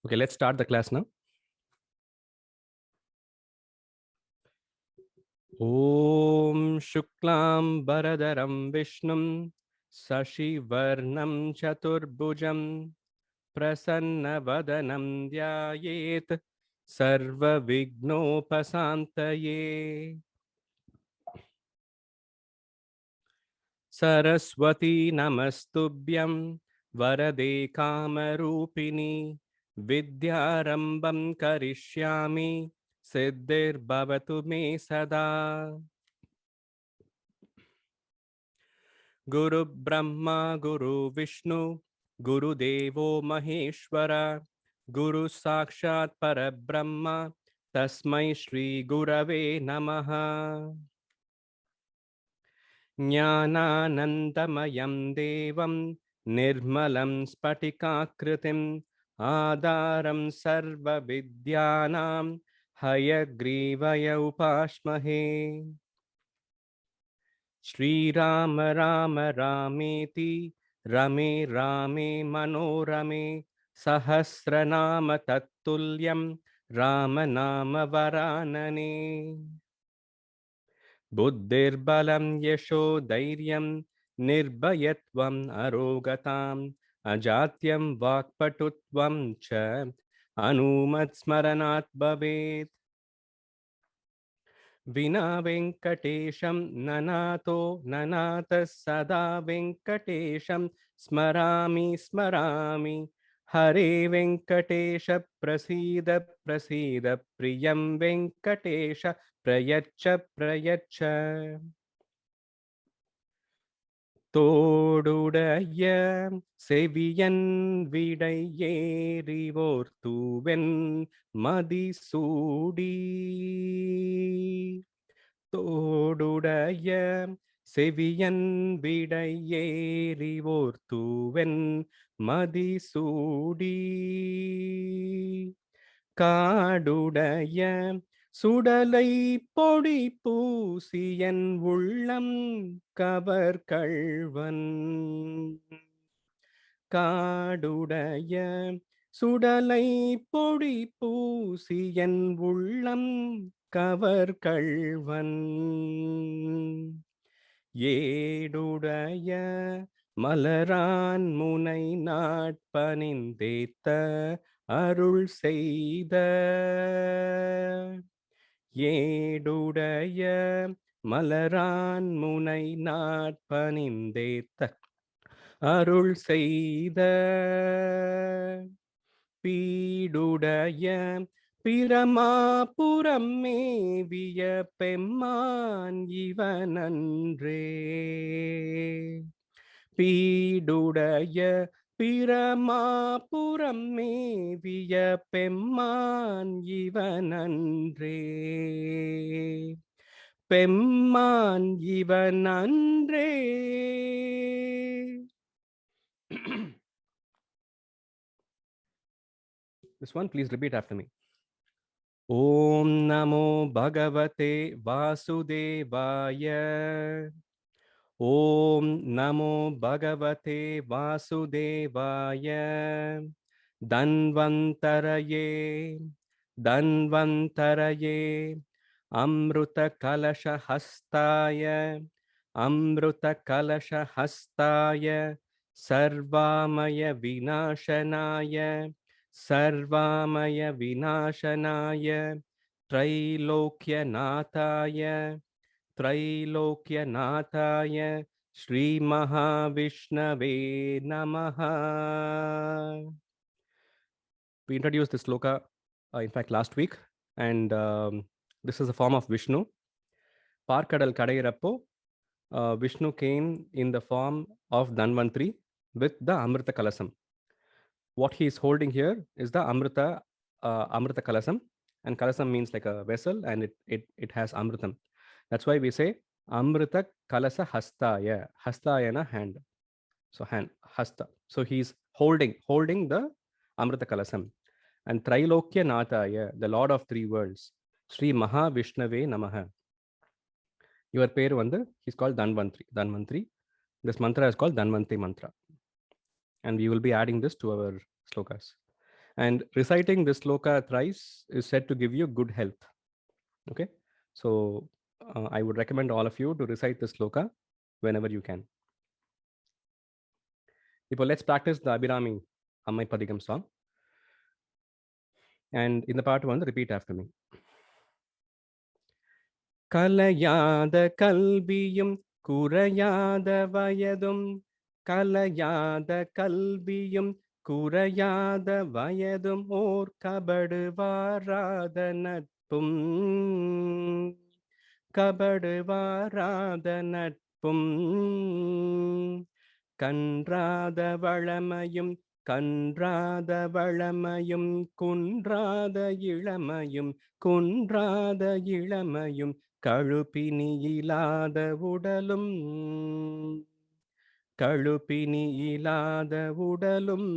Okay, let's start the class now. Om Shuklam Baradaram Vishnum Sashivarnam Chaturbhujam Prasanna Vadanam Dhyayet Sarva Vignopasantaye Saraswati Namastubhyam Varade Kamarupini Vidyarambam Karishyami Siddhir Bhavatu Me Sada. Guru Brahma Guru Vishnu Guru Devo Maheshwara Guru Sakshat Parabrahma Tasmai Shri Gurave Namaha. Jnananandamayam Devam Nirmalam Spatikakritim Adaram Sarva Vidyanam Hayagrivaya Upashmahe. Shri Rama Rama Rameti Rame Rame Manorame Sahasranama Tattulyam Rama Nama Varanane. Buddhir Balam Yasho Dairyam Nirbhayatvam Arogatam Ajatyam Vakpatutvam Cha Anumat Smaranat Bhavet. Vina Venkatesham Nanato Nanata Sada Venkatesham Smarami Smarami Hare Venkatesha Prasida Prasida Priyam Venkatesha Prayacha Prayacha. தோடுடைய செவியன் விடையேறிவோர் தூவென் மதிசூடி. தோடுடைய செவியன் விடையேறிவோர் தூவென் மதிசூடி. காடுடைய சுடலை பொடி பூசியன் உள்ளம் cover கள்வன். காடுடைய சுடலை பொடி பூசியன் உள்ளம் cover கள்வன். ஏடுடைய மலரான் முனை நாட்பணிந்தேத்த அருள் செய்த. ஏடுடைய மலரான் முனை நாட்பணிந்தேத்த அருள் செய்த. பீடுடைய பிரமாபுரம் மேவிய பெம்மான் இவனன்றே. பீடுடைய பிரமாபுரம் மேவிய பெம்மான் இவனன்றே. பெம்மான் இவனன்றே. This one, please repeat after me. Om Namo Bhagavate Vasudevaya. Om Namo Bhagavate Vasudevaya. Danvantaraye Danvantaraye Amruta Kalasha Hastaya Amruta Kalasha Hastaya Sarvamaya Vinashanaya Sarvamaya Vinashanaya Trailokya Nathaya Trailokya Nathaya Shri Mahavishnave Namaha. We introduced this sloka, in fact, last week, and this is a form of Vishnu. Parkadal Kadairappo, Vishnu came in the form of Dhanvantri with the Amrita Kalasam. What he is holding here is the Amrita Kalasam, and Kalasam means like a vessel, and it has Amritam. That's why we say Amrita Kalasa Hastaya. Hastaya na hand. So hand, Hasta. So he's holding the Amrita Kalasam. And Trailokya Nathaya, the Lord of three worlds, Sri Mahavishnave Namaha. Your pair vanda, he's called Dhanvantri. This mantra is called Dhanvantri mantra. And we will be adding this to our slokas. And reciting this sloka thrice is said to give you good health. Okay, so I would recommend all of you to recite this sloka whenever you can. இப்போ let's practice the Abhirami Ammai Padigam song. And இந்த பாட்டு வந்து repeat after me. கலையாத கல்வியும் குறையாத வயதும், கலையாத கல்வியும் குறையாத வயதும், ஓர் கபடு வாராத நட்பும், கபடு வாராத நட்பும், கன்றாத வளமையும் கன்றாத வளமையும், குன்றாத இளமையும் குன்றாத இளமையும், கழுப்பினியிலாத உடலும், கழுப்பினியிலாத உடலும்,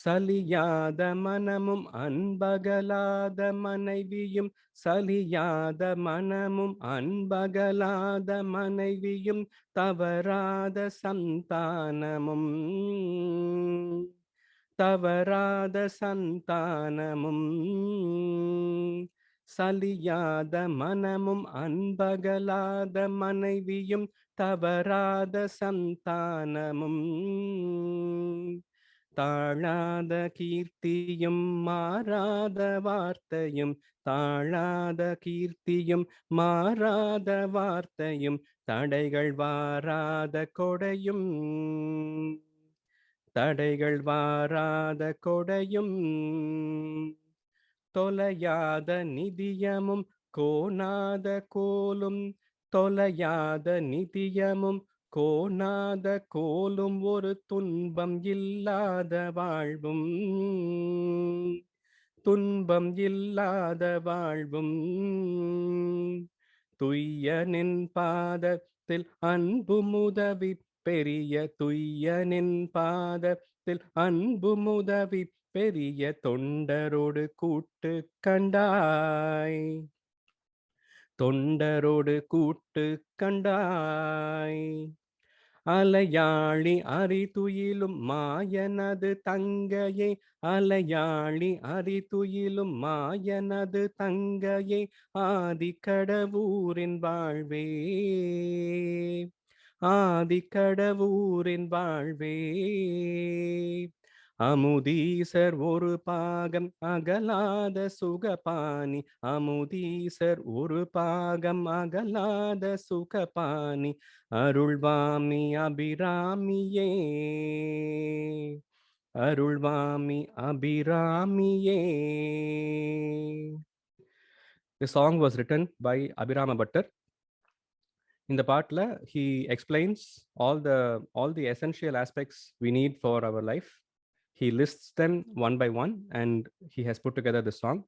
சலியாத மனமும் அன்பகலாத மனைவியும், சலியாத மனமும் அன்பகலாத மனைவியும், தவறாத சந்தானமும், தவறாத சந்தானமும், சலியாத மனமும் அன்பகலாத மனைவியும், தவறாத சந்தானமும், தாழாத கீர்த்தியும் மாறாத வார்த்தையும், தாழாத கீர்த்தியும் மாறாத வார்த்தையும், தடைகள் வாராத கொடையும், தடைகள் வாராத கொடையும், தொலையாத நிதியமும் கோணாத கோலும், தொலையாத நிதியமும் கோணாத கோலும், ஒரு துன்பம் இல்லாத வாழ்வும், துன்பம் இல்லாத வாழ்வும், துய்யனின் பாதத்தில் அன்பும் உதவி பெரிய, துய்யனின் பாதத்தில் அன்பும் உதவி பெரிய, தொண்டரோடு கூட்டு கண்டாய், தொண்டரோடு கூட்டு கண்டாய், அலையாளி அரிதுயிலும் மாயனது தங்கையே, அலையாளி அரிதுயிலும் மாயனது தங்கையே, ஆதிக்கடவூரின் வாழ்வே, ஆதிக்கடவூரின் வாழ்வே, அமுதீசர் ஒரு பாகம் அகலாத சுகபாணி, அமுதீசர் ஒரு பாகம் அகலாத சுகபாணி, அருள்வாமி அபிராமியே, அருள்வாமி அபிராமியே. The song was written by Abhirama Bhattar. In the partla, he explains all the essential aspects we need for our life. He lists them one by one and he has put together the song.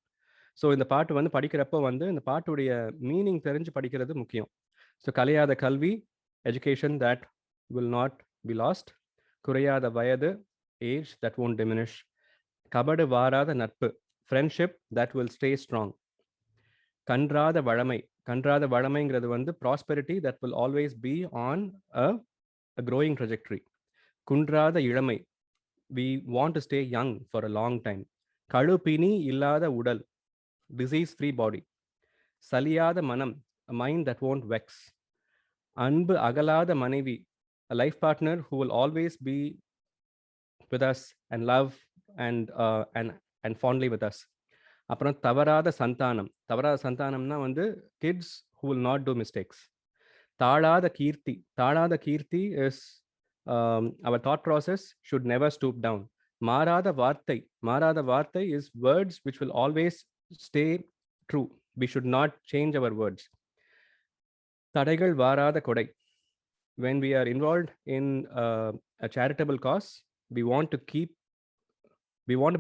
So இந்த பாட்டு வந்து படிக்கிறப்போ வந்து இந்த பாட்டுடைய meaning தெரிஞ்சு படிக்கிறது முக்கியம். So கலையாத கல்வி, education that will not be lost, குறையாத வயது, ஏஜ் that won't diminish, கபடு வாராத நட்பு, friendship that will stay strong, கன்றாத வளமை, கன்றாத வளமைங்கிறது வந்து prosperity that will always be on a growing trajectory, குன்றாத இளமை, we want to stay young for a long time, கழுப்பினி இல்லாத உடல், disease free body, சலியாத மனம், a mind that won't vex, அன்பு அகலாத மனைவி, a life partner who will always be with us and love and fondly with us. அப்புறம் தவறாத சந்தானம், தவறாத சந்தானம்னா வந்து kids who will not do mistakes. தாழாத Keerthi, தாழாத Keerthi is our thought process should never stoop down. மாறாத வார்த்தை, மாறாத வார்த்தை is words which will always stay true. We should not change our words. தடைகள் வாராத கொடை, when we are involved in a charitable cause, we want to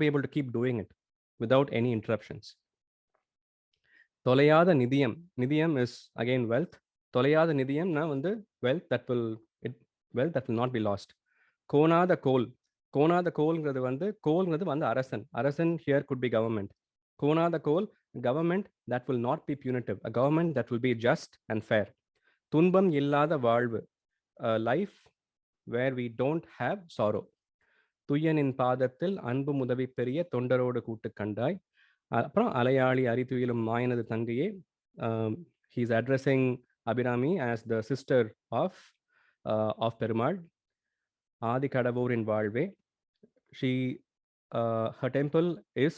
be able to keep doing it without any interruptions. தொலையாத நிதியம், நிதியம் is again wealth. தொலையாத நிதியம்னா வந்து wealth that will not be lost. கோணாத கோல், கோணாத கோல்ங்கிறது வந்து அரசன், அரசன் here could be government. கோணாத goal, government that will not be punitive, a government that will be just and fair. துன்பம் இல்லாத வாழ்வு, a life where we don't have sorrow. துய்யனின் பாதத்தில் அன்பு முதவி பெரிய தொண்டரோடு கூட்டு கண்டாய். அப்புறம் அலையாளி அரித்துயிலும் மாயனது தங்கையே. He's addressing Abhirami as the sister of Perumal. ஆதி கடவுரின் வாழ்வே. She her temple is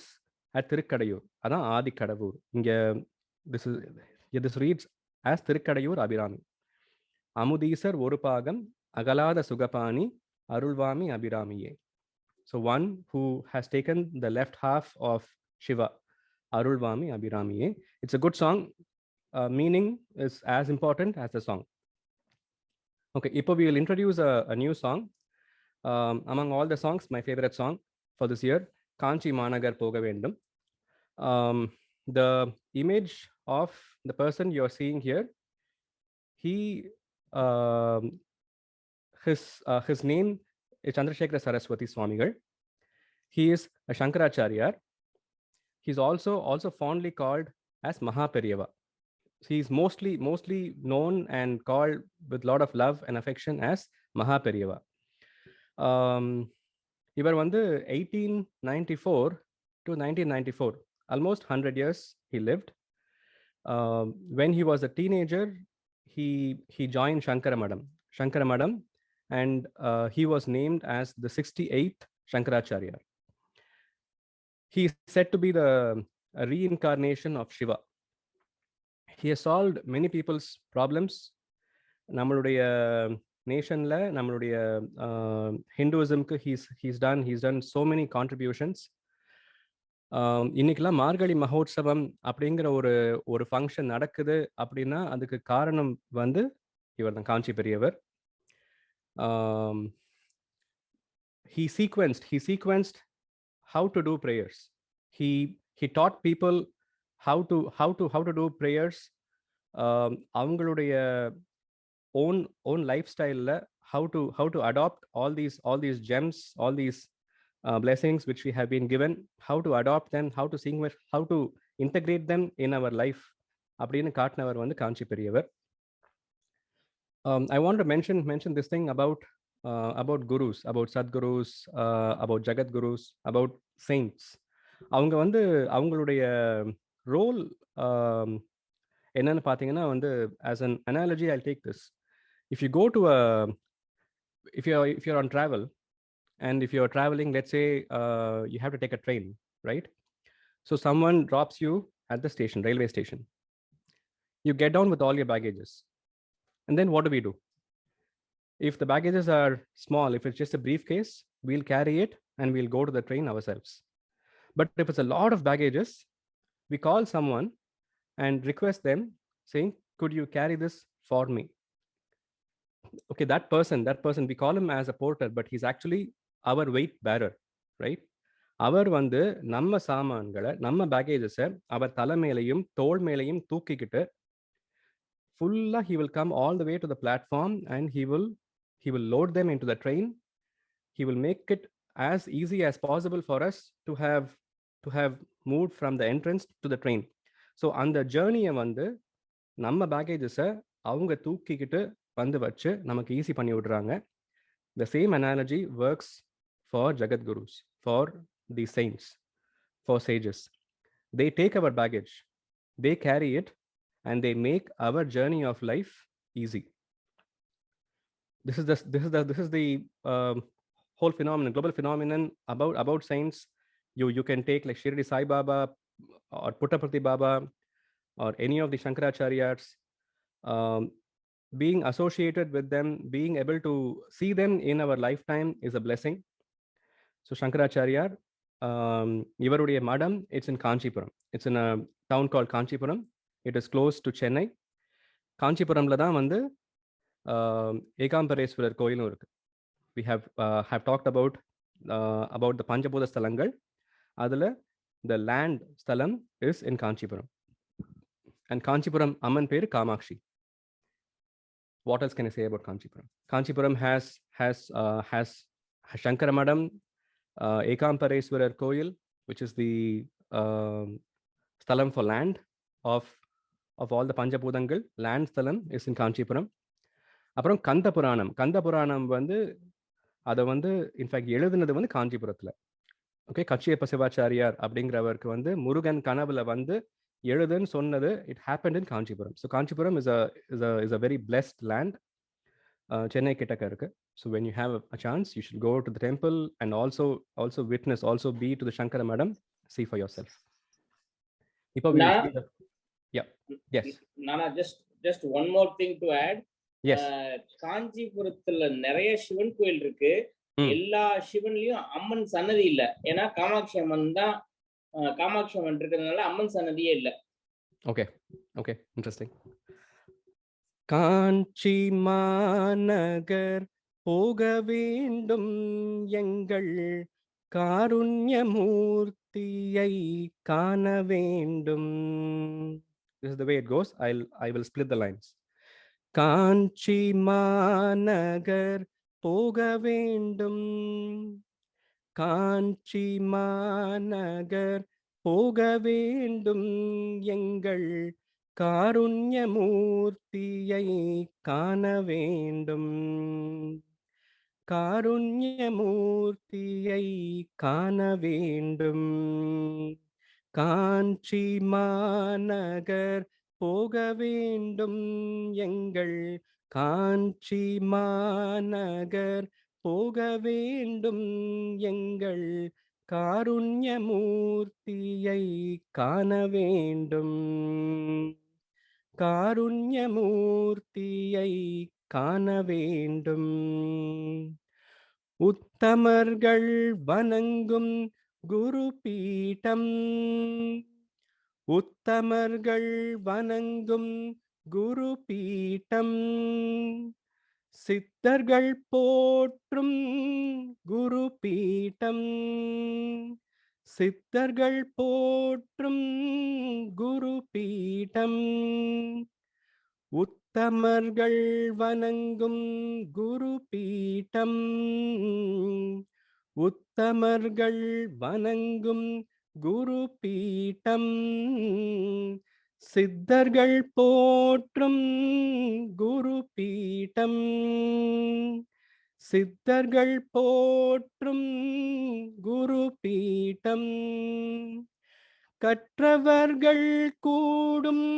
at Thirukkadaiyur. அதான் ஆதி கடவுர். இங்க this reads as Thirukkadaiyur Abirami. Amudheesar ஒரு பாகம் அகலாத சுகபாணி அருள்வாமி அபிராமியே. So one who has taken the left half of Shiva, Arulvami Abhiramiye. It's a good song. Meaning is as important as the song. Okay, இப்போ we will introduce a new song. Among all the songs, my favorite song for this year, Kanchi Managar Poga Vendum. The image of the person you're seeing here, his name is Chandrasekhara Saraswati Swamigal. He is a Shankaracharya. He's also fondly called as Mahaperiyava. He's mostly known and called with a lot of love and affection as Mahaperiyava. இவர் வந்து 1894 to 1994, almost 100 years he lived. When he was a teenager, he joined Shankara Madam, and he was named as the 68th Shankaracharya. He is said to be the reincarnation of Shiva. He has solved many people's problems. நம்மளுடைய நேஷன்ல நம்மளுடைய ஹிந்துவிசம்க்கு he's done so many contributions. இன்னைக்கெல்லாம் மார்கழி மகோத்சவம் அப்படிங்கிற ஒரு function நடக்குது அப்படின்னா அதுக்கு காரணம் வந்து இவர் தான், காஞ்சி பெரியவர். He sequenced how to do prayers. He taught people how to do prayers. அவங்களுடைய own lifestyle, how to adopt all these gems, all these blessings which we have been given, how to adopt them, how to integrate them in our life அப்படின்னு காட்டினவர் வந்து காஞ்சி பெரியவர். I want to mention this thing about gurus, about sadgurus, about jagat gurus, about saints. அவங்க வந்து அவங்களுடைய role என்னன்னு பார்த்தீங்கன்னா வந்து, as an analogy I'll take this. If you go to if you're on travel, and if you're traveling, let's say you have to take a train, right? So someone drops you at the station, railway station. You get down with all your baggages, and then what do we do? If the baggages are small, if it's just a briefcase, we'll carry it and we'll go to the train ourselves. But if it's a lot of baggages, we call someone and request them, saying, could you carry this for me? Okay, that person, we call him as a porter, but he's actually our weight bearer, right? அவர் வந்து நம்ம சாமான்களை, நம்ம பேக்கேஜஸை அவர் தலை மேலையும் தோள் மேலையும் தூக்கிக்கிட்டு ஃபுல்லா he will come all the way to the platform, and he will load them into the train. He will make it as easy as possible for us to have moved from the entrance to the train. So அந்த ஜேர்னியை வந்து நம்ம பேக்கேஜஸை அவங்க தூக்கிக்கிட்டு வந்து வச்சு நமக்கு easy பண்ணி விடுறாங்க. The same analogy works for Jagat Gurus, for the saints, for sages. They take our baggage, they carry it, and they make our journey of life easy. This is the whole phenomenon, global phenomenon about saints. You can take like Shirdi Sai Baba or Puttaparthi Baba or any of the Shankaracharyas. Being associated with them, being able to see them in our lifetime is a blessing. So Shankaracharya, இவருடைய மடம், it's in Kanchipuram. It's in a town called Kanchipuram. It is close to Chennai. காஞ்சிபுரம்ல தான் வந்து ஏகாம்பரேஸ்வரர் கோயிலும் இருக்கு. We have talked about the பஞ்சபூத ஸ்தலங்கள். அதில் the land ஸ்தலம் is in Kanchipuram. And Kanchipuram அம்மன் பேரு Kamakshi. What else can I say about Kanchipuram? Kanchipuram has Shankara Madam, Ekampareshwarar Koil, which is the sthalam for land of all the Panjabhudangal. Land sthalam is in Kanchipuram. அப்புறம் கந்த புராணம் வந்து அதை வந்து in fact எழுதுனது வந்து காஞ்சிபுரத்தில். Okay, Kachiyappa Sivachariyar அப்படிங்கிறவருக்கு வந்து முருகன் கனவுல வந்து எழுதுன்னு சொன்னது it happen in Kanchipuram. So Kanchipuram is a very blessed land. Chennai கிட்டக்க இருக்கு. So when you have a chance you should go to the temple and also witness, also be to the Sankara Mutt, see for yourself. இப்போ we will நான் see the yeah yes நானா just one more thing to add. yes காஞ்சிபுரத்துல நிறைய சிவன் கோயில் இருக்கு. ம் எல்லா சிவன்லயும் அம்மன் சன்னதி இல்ல. ஏன்னா காமாட்சி அம்மன் தான், காமாட்சி அம்மன் இருக்கிறதுனால அம்மன் சன்னதியே இல்ல. okay okay interesting. காஞ்சி மாநகர் போக வேண்டும் எங்கள் காருண்யமூர்த்தியை காண வேண்டும். This is the way it goes. I will split the lines. காஞ்சி மாநகர் போக வேண்டும், காஞ்சி மாநகர் போக வேண்டும் எங்கள் காருண்யமூர்த்தியை காண வேண்டும், காருண்யமூர்த்தியை காண வேண்டும். காஞ்சி மாநகர் போக வேண்டும் எங்கள் காஞ்சி மாநகர் போக வேண்டும் எங்கள் காருண்யமூர்த்தியை காண வேண்டும், காருண்யமூர்த்தியை காண வேண்டும். உத்தமர்கள் வணங்கும் குரு பீடம், உத்தமர்கள் வணங்கும் குரு பீடம், சித்தர்கள் போற்றும் குரு பீடம், சித்தர்கள் போற்றும் குரு பீடம், உத்தமர்கள் வணங்கும் குரு பீடம், உத்தமர்கள் வணங்கும் குரு பீடம், சித்தர்கள் போற்றும் குரு பீடம், சித்தர்கள் போற்றும் குரு பீடம், கற்றவர்கள் கூடும்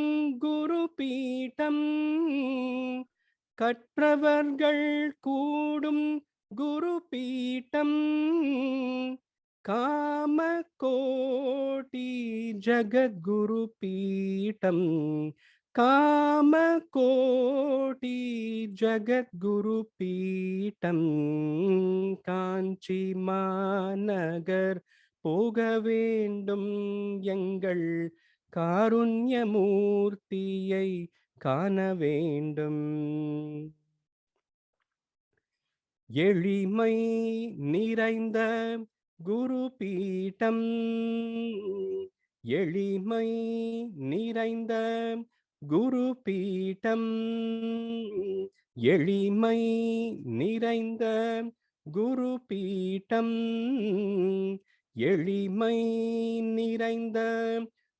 குரு பீடம், கற்றவர்கள் கூடும் குரு பீடம், காமகோடி ஜகத்குரு பீடம், காமகோடி ஜகத்குரு பீடம். காஞ்சி மாநகர் போக வேண்டும் எங்கள் காருண்யமூர்த்தியை காண வேண்டும். எளிமை நிறைந்த குரு பீடம், எளிமை நிறைந்த குரு பீடம், எளிமை நிறைந்த குரு பீடம், எளிமை நிறைந்த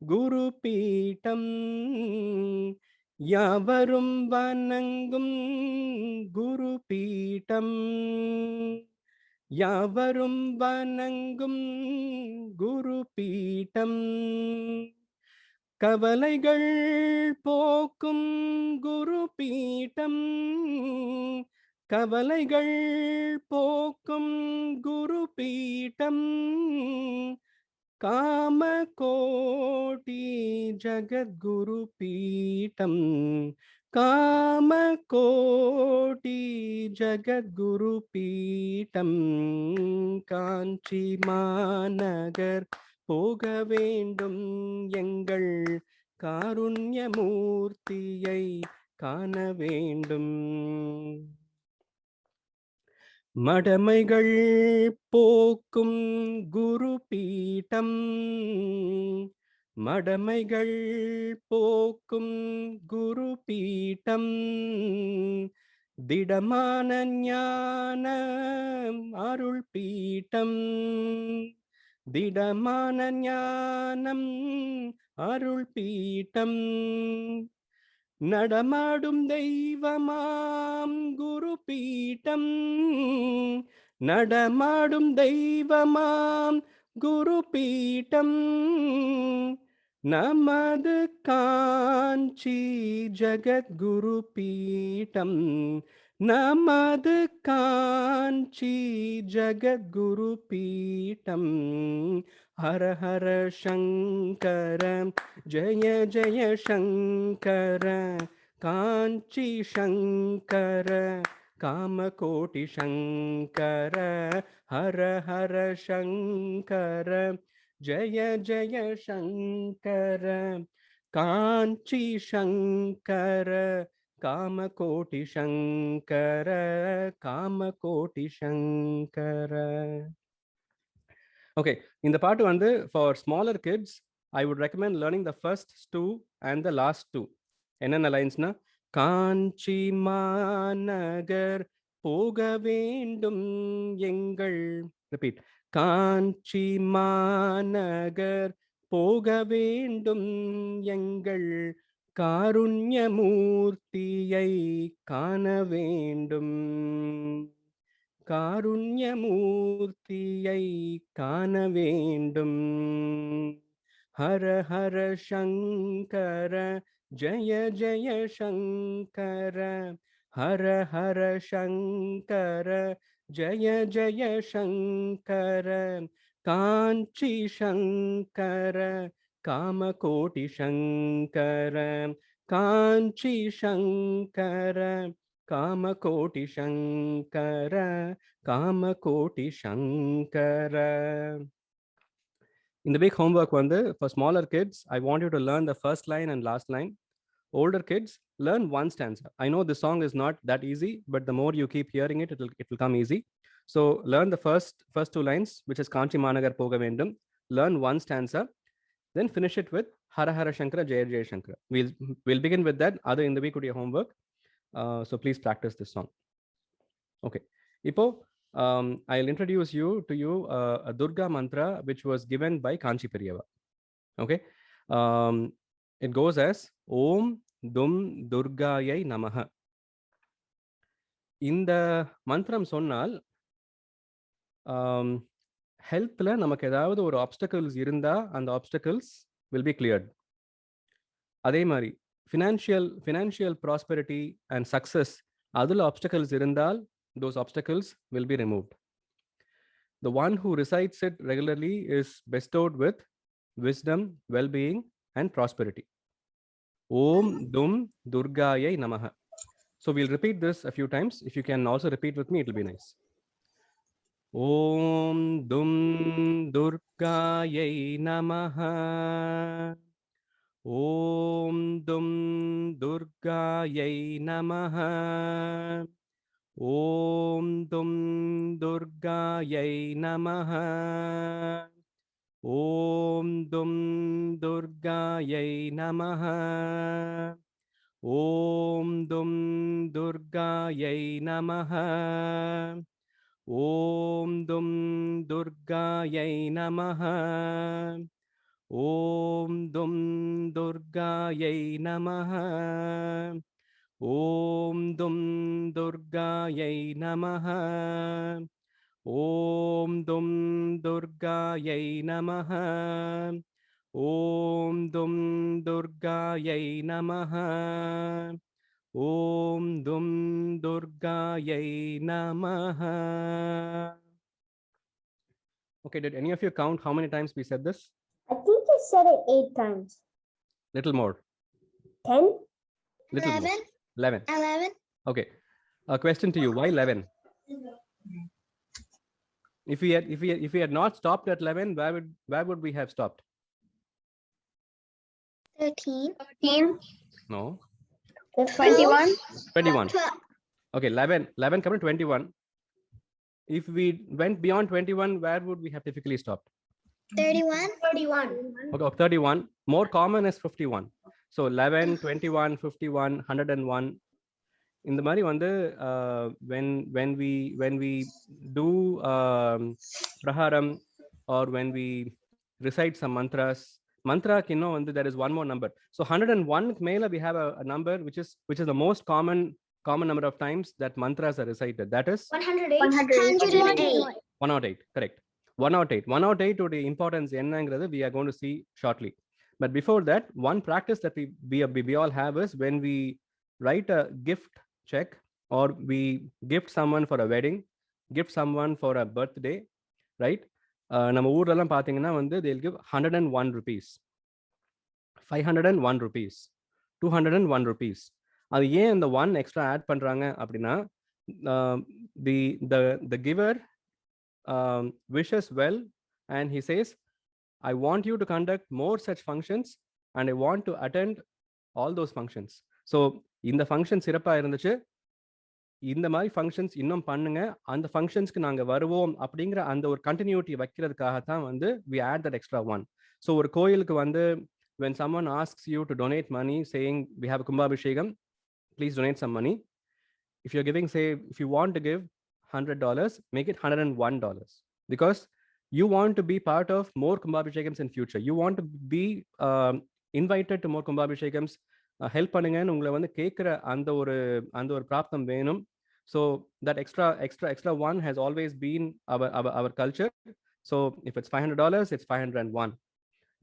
குரு பீடம், யாவரும் வணங்கும் குரு பீடம், யாவரும் வணங்கும் குரு பீடம், கவலைகள் போக்கும் குரு பீடம், கவலைகள் போக்கும் குரு பீடம், காமகோடி ஜகத்குரு பீடம், காமகோடி ஜகத்குரு பீடம். காஞ்சி மாநகர் போக வேண்டும் எங்கள் காருண்யமூர்த்தியை காண வேண்டும். மடமைகள் போக்கும் குரு பீடம், மடமைகள் போக்கும் குரு பீடம், திடமான ஞான அருள் பீடம், திடமான ஞானம் அருள் பீடம், நடமாடும் தெய்வமாம் குரு பீடம், நடமாடும் தெய்வமாம் குரு பீட்டம் நமது காஞ்சி ஜகத்குரு பீட்டம் நமது காஞ்சி ஜகத்குரு பீட்டம் ஹர ஹர சங்கர ஜய ஜய சங்கர காஞ்சி சங்கர காமகோட்டி சங்கர ஹர ஹர சங்கர ஜய ஜய சங்கர காஞ்சி Sankara Kamakoti Sankara Kamakoti Sankara. Okay, in the part வந்து for smaller kids I would recommend learning the first two and the last two. என்னென்ன லைன்ஸ்னா, காஞ்சி மாநகர் போக வேண்டும் எங்கள், ரிப்பீட், காஞ்சி மாநகர் போக வேண்டும் எங்கள் காருண்யமூர்த்தியை காண வேண்டும், காருண்யமூர்த்தியை காண வேண்டும். ஹர ஹர சங்கர ஜய ஜய சங்கர ஹர ஹர சங்கர ஜய ஜய சங்கர காஞ்சி சங்கர காமகோட்டி சங்கர காஞ்சி Sankara Kamakoti Sankara Kamakoti Sankara. In the big homework for smaller kids, I want you to learn the first line and last line. Older kids, learn one stanza. I know this song is not that easy, but the more you keep hearing it, it will come easy. So learn the first two lines, which is Kanchi Managar Poga Vendum. Learn one stanza, then finish it with Hara Hara Shankara Jaya Jaya Shankara. We'll begin with that. Other in the week would your homework. So please practice this song. Okay. Ipo, I'll introduce to you a Durga mantra which was given by Kanchi Periyava. Okay. It goes as Om Dum Durgayai Namaha. இந்த மந்திரம் சொன்னால் ஹெல்த்ல நமக்கு ஏதாவது ஒரு obstacles இருந்தா அந்த obstacles will be cleared. அதே மாதிரி ஃபினான்ஷியல் ப்ராஸ்பெரிட்டி அண்ட் சக்சஸ் அதில் ஆப்ஸ்டக்கிள்ஸ் இருந்தால் those obstacles will be removed. The one who recites it regularly is bestowed with wisdom, well-being, and prosperity. Om Dum Durgayai Namaha. So we'll repeat this a few times. If you can also repeat with me, it will be nice. Om Dum Durgayai Namaha. Om Dum Durgayai Namaha. Om Dum Durgayai Namaha. Om Dum Durgayai Namaha. Om Dum Durgayai Namaha. Om Dum Durgayai Namaha. Om Dum Durgayai Namaha. Om Dum Durgayai Namaha. Om Dum Durgayai Namaha. Om Dum Durgayai Namaha. Om Dum Durgayai Namaha. Okay, did any of you count how many times we said this? I think I said it 8 times. Little more. 10? Little 11. more. 11. 11. Okay. A question to you. Why 11? If we had not stopped at 11, where would we have stopped? 13. 13. No. 21. 21. 12. Okay, 11 coming to 21. If we went beyond 21, where would we have typically stopped? 31. 31. Okay, 31. More common is 51. So 11, 21, 51, 101. In the mari when we do praharam or when we recite some mantras, mantra there is one more number. So 101 mela we have a number which is the most common common number of times that mantras are recited. That is 108. 108. 108. Correct. 108. 108 உடைய importance என்னங்கிறது we are going to see shortly. But before that, one practice that we all have is when we write a gift check or we gift someone for a wedding, gift someone for a birthday, right? நம்ம ஊர்லலாம் பார்த்தீங்கன்னா வந்து they'll give 101 rupees, 501 rupees, 201 rupees. அது ஏன் இந்த 1 extra add பண்றாங்க அப்படின்னா the giver wishes well and he says, I want you to conduct more such functions and I want to attend all those functions. So இந்த function சிறப்பா இருந்துச்சு, இந்த மாதிரி ஃபங்க்ஷன்ஸ் இன்னும் பண்ணுங்க, அந்த ஃபங்க்ஷன்ஸ்க்கு நாங்க வருவோம் அப்படிங்கிற அந்த ஒரு கண்டினியூட்டி வைக்கிறதுக்காக தான் வந்து we add that extra 1. So ஒரு கோயிலுக்கு வந்து when someone asks you to donate money saying we have a kumbhabhishekam, please donate some money. If you're giving, say, if you want to give $100, make it $101 because you want to be part of more kumbhabhishekams in future. You want to be invited to more kumbhabhishekams. Help பண்ணுங்கன்னு உங்களை வந்து கேட்குற அந்த ஒரு பிராப்தம் வேணும். So that extra one has always been our culture. So if it's $500, it's 501.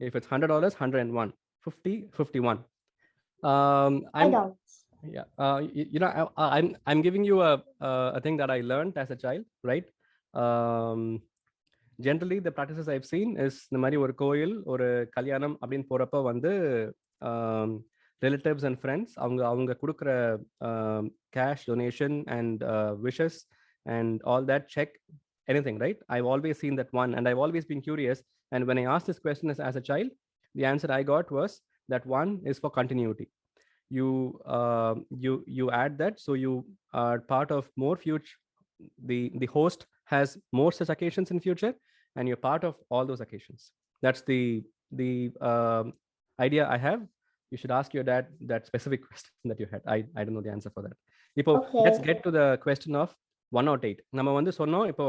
If it's $100, 101. 50, 51. I'm giving you a thing that I learned as a child, right? Generally the practices I've seen is இந்த மாதிரி ஒரு கோயில் ஒரு கல்யாணம் அப்படின்னு போறப்ப வந்து relatives and friends அவங்க கொடுக்குற cash donation and wishes and all that, check anything, right? I've always seen that one and I've always been curious, and when I asked this question as a child, the answer I got was that one is for continuity. You add that, so you are part of more future. The host has more such occasions in future and you're part of all those occasions. That's the idea I have. You should ask your dad that specific question that you had. I don't know the answer for that. Okay. Let's get to the question of 108. நம்ம வந்து சொன்னோம், இப்போ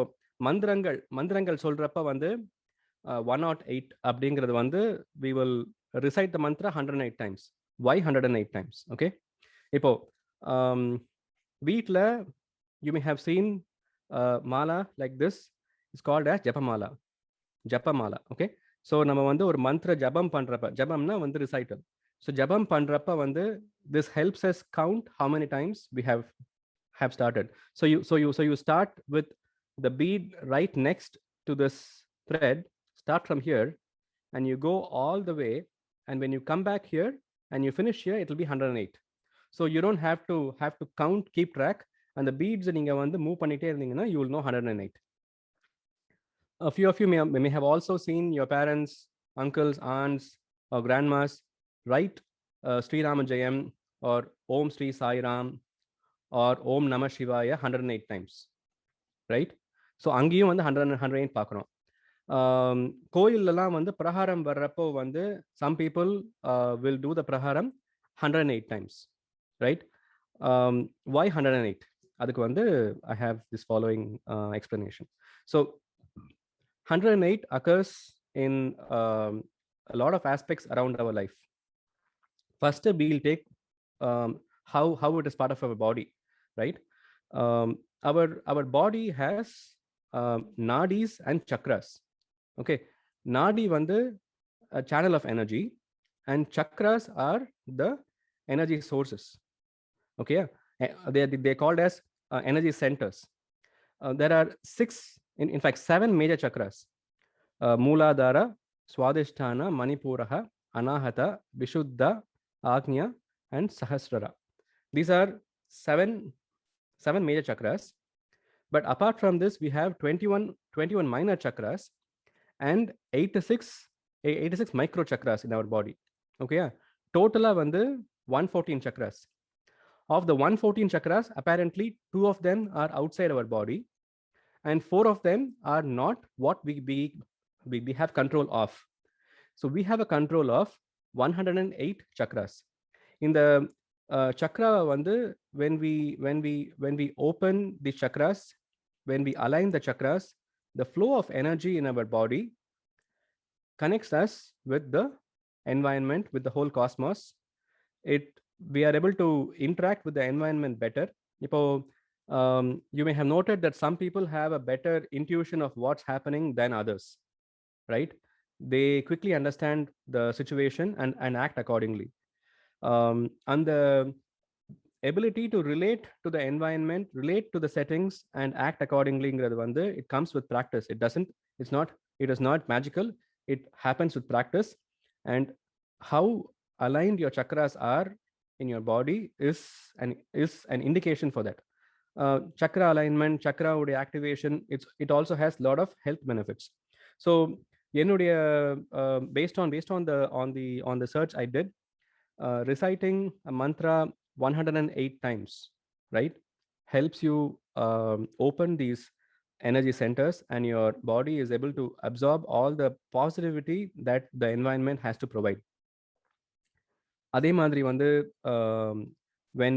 மந்திரங்கள் சொல்றப்ப வந்து 108 அப்படிங்கிறது வந்து we will recite the mantra 108 times. Why 108 times? Okay. இப்போ வீட்டில் you may have seen mala like this. It's called as japamala. Okay. So நம்ம வந்து ஒரு மந்திர ஜபம் பண்றப்ப, ஜபம்னா வந்து recital. So jabam pandrappa vandu, this helps us count how many times we have started. So you start with the bead right next to this thread, start from here and you go all the way, and when you come back here and you finish here, it will be 108. So you don't have to count, keep track, and the beads neenga vandu move pannite irundinga, you will know 108. A few of you may have also seen your parents, uncles, aunts or grandmas write Sri Rama Jayam or Om Sri Sai Ram or Om Namah Shivaya 108 times, right? So அங்கேயும் வந்து 108 பார்க்குறோம். கோயிலெல்லாம் வந்து பிரகாரம் வர்றப்போ வந்து some people will do the praharam 108 times, right? Why 108? அதுக்கு வந்து I have this following explanation. So 108 occurs in a lot of aspects around our life. First, we'll take how it is part of our body, right? Our body has nadis and chakras. Okay, nadi vandu a channel of energy and chakras are the energy sources. Okay, they're called as energy centers. There are in fact 7 major chakras: Mooladhara, Swadhisthana, Manipuraha, Anahata, Vishuddha, Agnya and Sahasrara. These are 7 major chakras. But apart from this, we have 21 minor chakras and 86 micro chakras in our body. Okay, totally vandu 114 chakras. Of the 114 chakras, apparently 2 of them are outside our body and 4 of them are not what we have control of. So we have a control of 108 chakras. In the chakra vandu, when we open the chakras, when we align the chakras, the flow of energy in our body connects us with the environment, with the whole cosmos. It we are able to interact with the environment better. You may have noted that some people have a better intuition of what's happening than others, right? They quickly understand the situation and act accordingly. And the ability to relate to the environment, relate to the settings, and act accordingly, it comes with practice. It is not magical. It happens with practice. And how aligned your chakras are in your body is an indication for that. Chakra alignment, chakra activation, it also has a lot of health benefits. So based on the search I did, reciting a mantra 108 times, right, helps you open these energy centers, and your body is able to absorb all the positivity that the environment has to provide. அதே மாதிரி வந்து when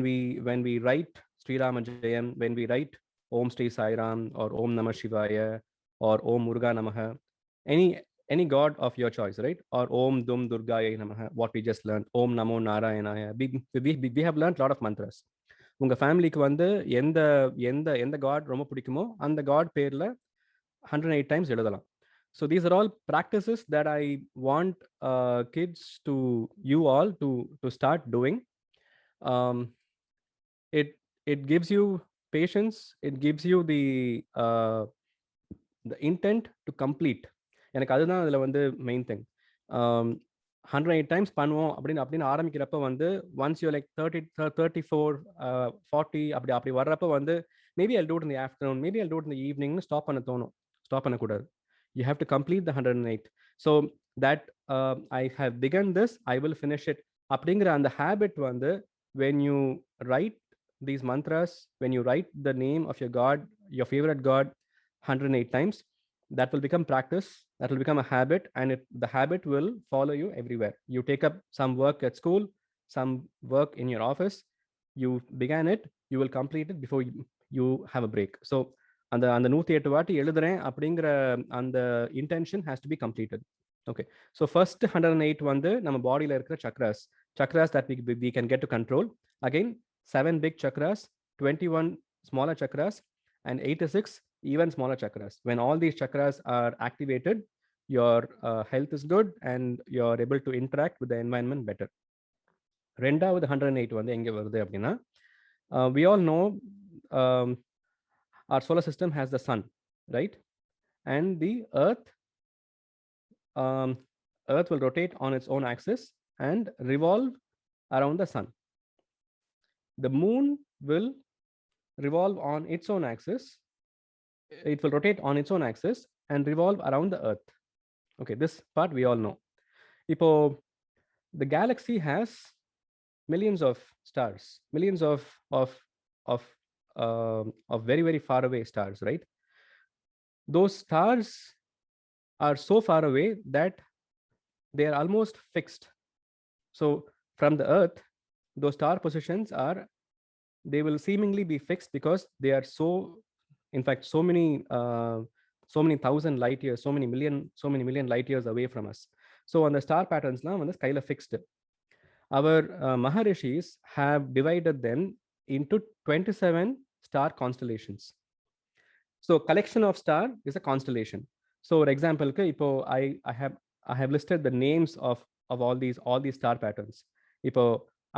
we write Sri Rama Jayam, when we write Om Shri Sai Ram or Om Namah Shivaya or Om Muruga Namaha, any god of your choice, right? Or Om Dum Durgaya Namaha, what we just learned, Om Namo Narayanaya. We have learned a lot of mantras. உங்க ஃபேமிலிக்கு வந்து எந்த எந்த எந்த God ரொம்ப பிடிக்குமோ அந்த God பேர்ல 108 டைம்ஸ் எழுதலாம். So these are all practices that I want kids to you all to start doing. It gives you patience. It gives you the intent to complete. எனக்கு அதுதான் அதில் வந்து மெயின் திங். 108 டைம்ஸ் பண்ணுவோம் அப்படின்னு ஆரம்பிக்கிறப்ப வந்து once you like 34 40 அப்படி வர்றப்ப வந்து maybe I'll do it in the afternoon, maybe I'll do it in the evening stop பண்ண தோணும். ஸ்டாப் பண்ணக்கூடாது. You have to complete the 108. So that I have begun this, I will finish it. அப்படிங்கிற அந்த habit வந்து when you write these mantras, when you write the name of your god, your favorite god 108 times, that will become practice, that will become a habit, and the habit will follow you everywhere. You take up some work at school, some work in your office, you began it, you will complete it before you have a break. So அந்த 108 வாட்டி எழுதுறேன் அப்படிங்கிற அந்த intention has to be completed. Okay, so first 108 வந்து நம்ம பாடியில் இருக்கிற chakras that we can get to control. Again, 7 big chakras, 21 smaller chakras, and 86 even smaller chakras. When all these chakras are activated, your health is good and you're able to interact with the environment better. ரெண்டாவது 108 வந்து எங்கே வருது அப்படின்னா, we all know our solar system has the sun, right? And the earth will rotate on its own axis and revolve around the sun. The moon will revolve on its own axis. It will rotate on its own axis and revolve around the earth. Okay, this part we all know. Ipo the galaxy has millions of stars, millions of very, very far away stars, right? Those stars are so far away that they are almost fixed. So from the earth, those star positions they will seemingly be fixed because they are in fact so many thousand light years, so many million light years away from us. So on the star patterns now, on the sky fixed. Our Maharishis have divided them into 27 star constellations. So collection of star is a constellation. So for example, I have listed the names of all these star patterns. Ipo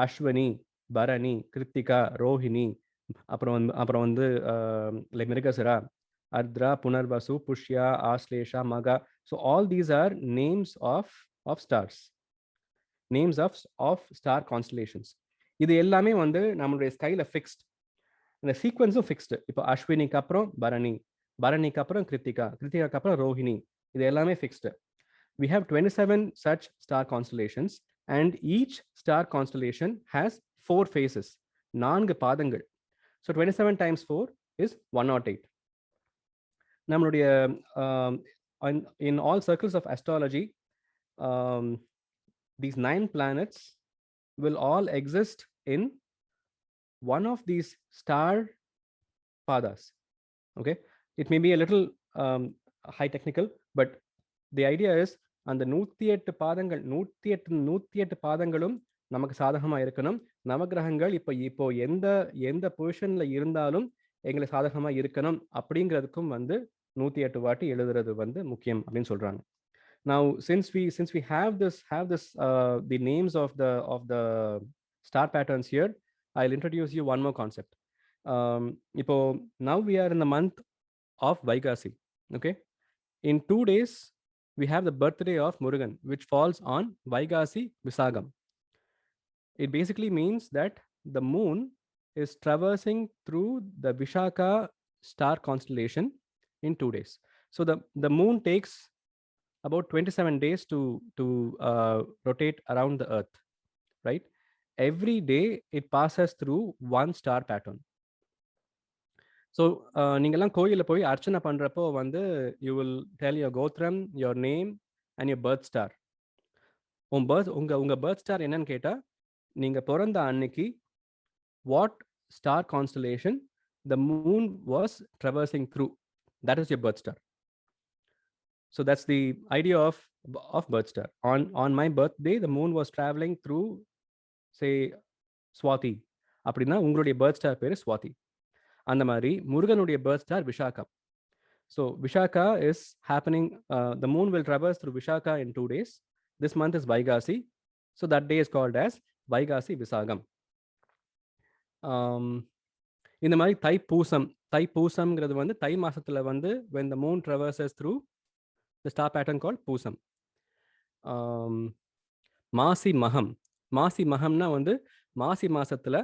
Ashwini, Bharani, Kritika, Rohini, அப்புறம் வந்து like Mrigasira, Ardra, Punarvasu, Pushya, Aslesha, Maga. So all these are names of stars, names of star constellations. இது எல்லாமே வந்து நம்மளுடைய ஸ்கைல fixed. இந்த சீக்வன்ஸும் fixed. இப்போ அஸ்வினிக்கு அப்புறம் பரணி, பரணிக்கு அப்புறம் கிருத்திகா, கிருத்திகாக்கு அப்புறம் ரோஹிணி, இது எல்லாமே fixed. We have 27 such star constellations, and each star constellation has 4 phases, 4 பாதங்கள். So 27 times 4 is 108. நம்மளுடைய in all circles of astrology, these 9 planets will all exist in one of these star padas. Okay, it may be a little high technical, but the idea is அந்த 108 பாதங்கள் 108 பாதங்களும் நமக்கு சாதகமா இருக்கணும். நவகிரகங்கள் இப்போ எந்த எந்த பொசிஷன்ல இருந்தாலும் எங்களுக்கு சாதகமா இருக்கணும் அப்படிங்கிறதுக்கும் வந்து 108 வாட்டி எழுதுறது வந்து முக்கியம் அப்படின்னு சொல்றாங்க. Now since we have this the names of the star patterns here, I'll introduce you one more concept. Ipo now we are in the month of Vaikasi. Okay, in 2 days we have the birthday of Murugan, which falls on Vaikasi Visagam. It basically means that the moon is traversing through the Vishaka star constellation in 2 days. So the moon takes about 27 days to rotate around the earth, right? Every day it passes through one star pattern. So நீங்கெல்லாம் கோயிலில் போய் அர்ச்சனை பண்றப்போ வந்து you will tell your gotram, your name and your birth star. உங்க birth star என்னன்னு கேட்டா நீங்க பிறந்த அன்னைக்கு what star constellation the moon was traversing through, that is your birth star. So that's the idea of birth star. On my birthday the moon was traveling through say Swati, அப்படின்னா உங்களுடைய birth star பேரு Swati. அந்த மாதிரி முருகனுடைய birth star Vishaka. So Vishaka is happening, the moon will traverse through Vishaka in 2 days. This month is Vaikasi, so that day is called as Vaikasi Visagam. இந்த மாதிரி தைப்பூசம்ங்கிறது வந்து தை மாசத்துல வந்து when the moon traverses through the star pattern called Pusam. மாசி மகம்னா வந்து மாசி மாசத்துல,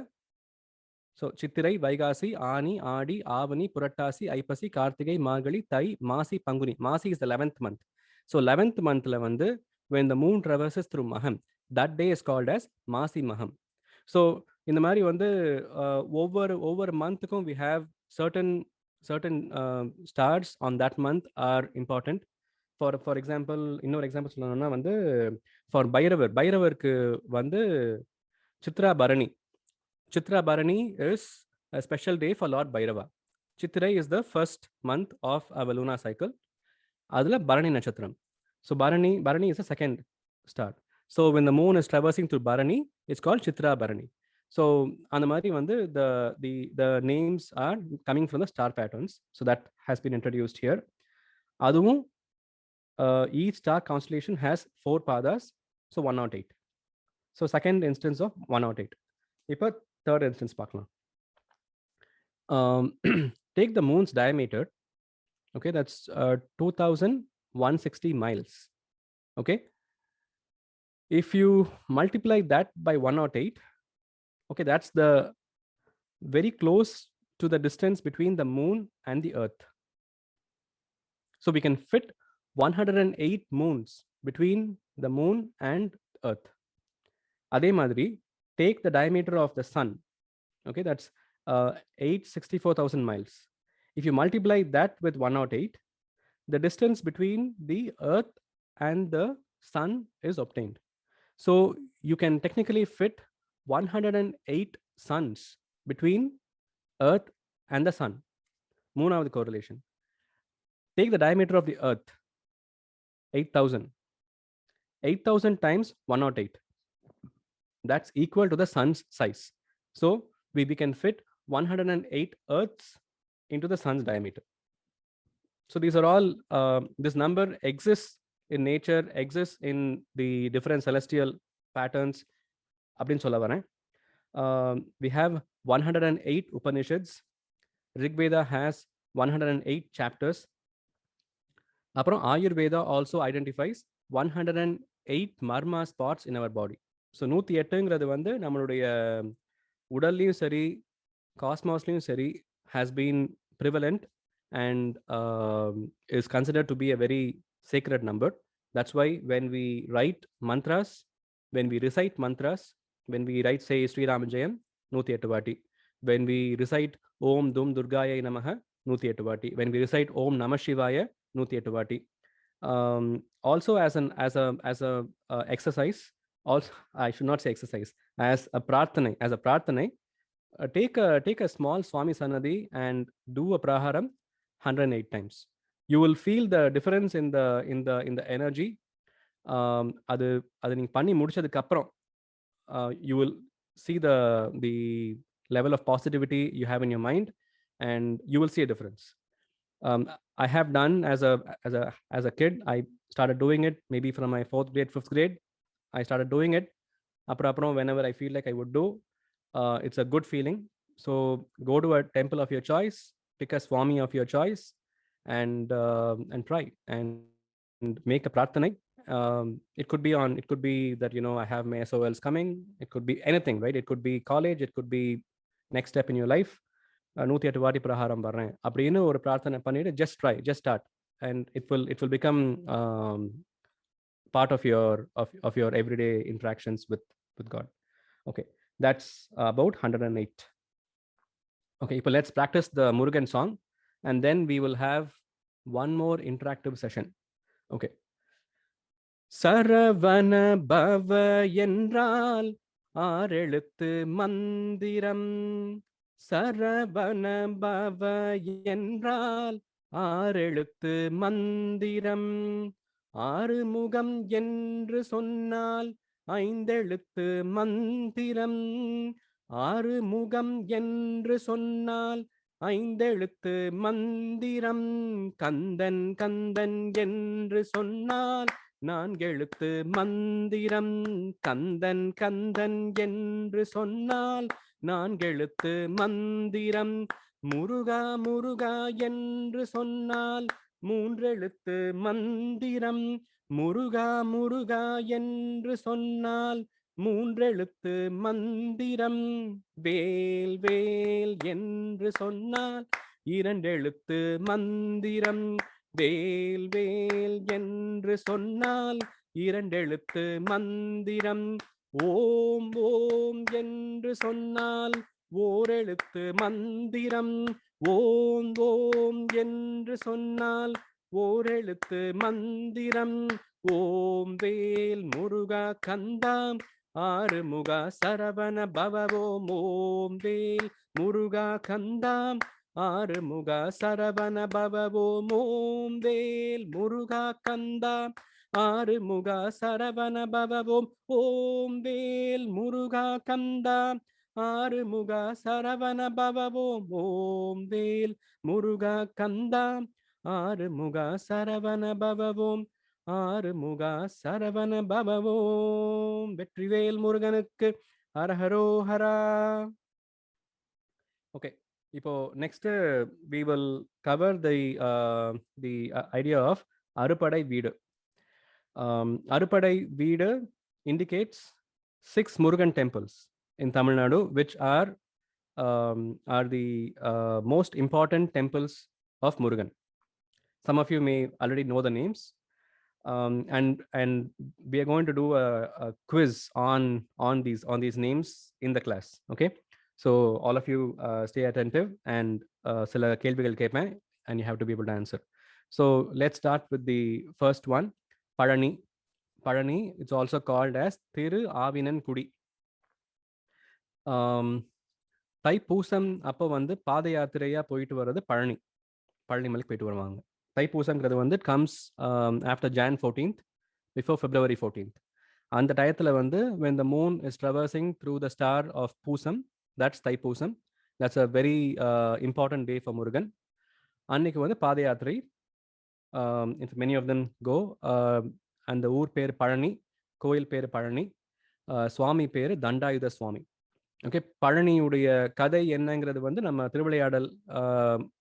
so Chithirai, Vaikasi, Aani, Aadi, Avani, Purattasi, Aippasi, Karthigai, Margazhi, Thai, Masi, Panguni. Masi is the 11th month. So 11th monthல வந்து when the moon traverses through Maham, that day is called as Masi Magam. So இந்த மாதிரி வந்து ஒவ்வொரு மந்த்துக்கும் we have certain stars on that month are important. For example, இன்னொரு example சொல்லணும்னா வந்து for பைரவருக்கு வந்து Chitra Bharani is a special day for Lord Bhairava. Chittirai is the first month of our lunar cycle. Adula Bharani Natchatram. So Bharani is the second star. So when the moon is traversing through Bharani, it's called Chitra Bharani. So அந்த மாதிரி வந்து the names are coming from the star patterns. So that has been introduced here. அதுவும் each star constellation has 4 padas, so 108. So second instance of 108. இப்போ third instance பார்க்கலாம். Take the moon's diameter. Okay, that's 2160 miles. Okay, if you multiply that by 108, okay, that's the very close to the distance between the moon and the earth. So we can fit 108 moons between the moon and earth. அதே மாதிரி take the diameter of the sun. Okay, that's 864,000 miles. If you multiply that with 108, the distance between the earth and the sun is obtained. So you can technically fit 108 suns between earth and the sun. Moonavathu correlation. Take the diameter of the earth, 8,000 times 108. That's equal to the sun's size. So we can fit 108 earths into the sun's diameter. So these are all, this number exists in nature, exists in the different celestial patterns. அப்படின்னு சொல்ல வரேன். We have 108 Upanishads. Rigveda has 108 chapters. அப்புறம் Ayurveda also identifies 108 marma spots in our body. So 108ங்கிறது வந்து நம்மளுடைய உடல்லையும் சரி காஸ்மாஸ்லையும் சரி has been prevalent and is considered to be a very sacred number. That's why when we write mantras, when we recite mantras, when we write say Sri Ramajayam 108 vaati, when we recite Om Dum Durgaya Namaha 108 vaati, when we recite Om Namah Shivaya 108 vaati. Also as a exercise, also I should not say exercise, as a prarthanai, take a small Swami Sanadi and do a praharam 108 times. You will feel the difference in the energy. அது நீங்க பண்ணி முடிச்சதுக்கு அப்புறம் you will see the level of positivity you have in your mind, and you will see a difference. I have done as a kid. I started doing it maybe from my 4th grade, 5th grade. I started doing it. Whenever I feel like I would do, it's a good feeling. So go to a temple of your choice, pick a swami of your choice, and try and make a prathanai. It could be that, you know, I have my SOLs coming. It could be anything, right? It could be college. It could be next step in your life. 108 வாட்டி பிரகாரம் வர்றேன் அப்படின்னு ஒரு பிரார்த்தனை பண்ணிட்டு just try, just start, and it will become part of your everyday interactions with God. Okay, that's about 108. Okay, இப்போ let's practice the Murugan song, and then we will have one more interactive session. Okay. Saravana பவ என்றால் ஆறெழுத்து மந்திரம். சரவண பவ என்றால் ஆறெழுத்து மந்திரம். ஆறுமுகம் என்று சொன்னால் ஐந்தெழுத்து மந்திரம். ஆறுமுகம் என்று சொன்னால் ஐந்தெழுத்து மந்திரம். கந்தன் கந்தன் என்று சொன்னால் நான்கெழுத்து மந்திரம். கந்தன் கந்தன் என்று சொன்னால் நான்கெழுத்து மந்திரம். முருகா முருகா என்று சொன்னால் மூன்றெழுத்து மந்திரம். முருகா முருகா என்று சொன்னால் மூன்றெழுத்து மந்திரம். வேல் வேல் என்று சொன்னால் இரண்டெழுத்து மந்திரம். வேல் வேல் என்று சொன்னால் இரண்டெழுத்து மந்திரம். ஓம் ஓம் என்று சொன்னால் ஓரெழுத்து மந்திரம். ஓம் ஓம் என்று சொன்னால் ஓரெழுத்து மந்திரம். ஓம் வேல் முருகா கந்தாம் ஆறுமுகா சரவண பவவோம். ஓம் வேல் முருகா கந்தாம் ஆறுமுகா சரவண பவவோம். ஓம் வேல் முருகா கந்தாம் ஆறுமுகா சரவண பவவோம். ஓம் வேல் முருகா கந்தாம் ஆறுமுகா சரவண பவவோம். ஓம் வேல் முருகா கந்தாம் ஆறுமுகா சரவண பவவோம். ஆறுமுகா சரவண பவவோம். வெற்றிவேல் முருகனுக்கு ஹரஹரோஹரா. Okay. இப்போ next we will cover the idea of அறுபடை வீடு. அறுபடை வீடு indicates 6 Murugan temples in Tamil Nadu, which are the most important temples of Murugan. Some of you may already know the names, and we are going to do a quiz on these names in the class. Okay. So all of you stay attentive, and sila kelvigal kepen, and you have to be able to answer. So let's start with the first one, Palani. Palani, it's also called as Thiru Avinnankudi. Thaipusam அப்போ வந்து பாத யாத்திரையா போயிட்டு வர்றது பழனி மலைக்கு போயிட்டு வருவாங்க. தைப்பூசம்ங்கிறது வந்து comes after Jan 14th, before February 14th. அந்த டயத்தில் வந்து when the moon is traversing through the star of Pusam, that's Thaipusam. That's a very important day for Murugan. அன்னைக்கு வந்து பாத யாத்திரை, many of them go, அந்த ஊர் பேர் பழனி, கோயில் பேர் பழனி, சுவாமி பேர் தண்டாயுத சுவாமி. ஓகே, பழனியுடைய கதை என்னங்கிறது வந்து நம்ம திருவிளையாடல்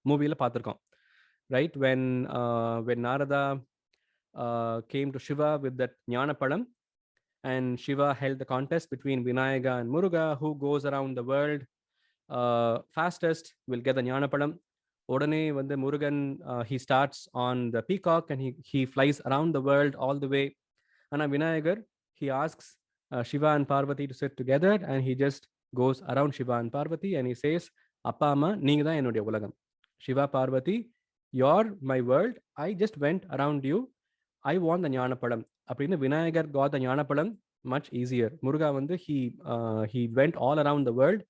மூவியில் பார்த்துருக்கோம். Right, when Narada came to Shiva with that ஞானப்பழம், and Shiva held the contest between Vinayaga and Muruga, who goes around the world fastest will get the ஞானப்பழம். உடனே வந்து Murugan he starts on the peacock and he flies around the world all the way. ஆனால் Vinayagar he asks Shiva and Parvati to sit together, and he just goes around Shiva and Parvati and he says, அப்பா அம்மா நீங்க தான் என்னுடைய உலகம். Shiva, Parvati, you're my world, I just went around you, I want the ஞானப்பழம். அப்படின்னு Vinayagar got the ஞானப்பழம் much easier. Muruga வந்து he went all around the world,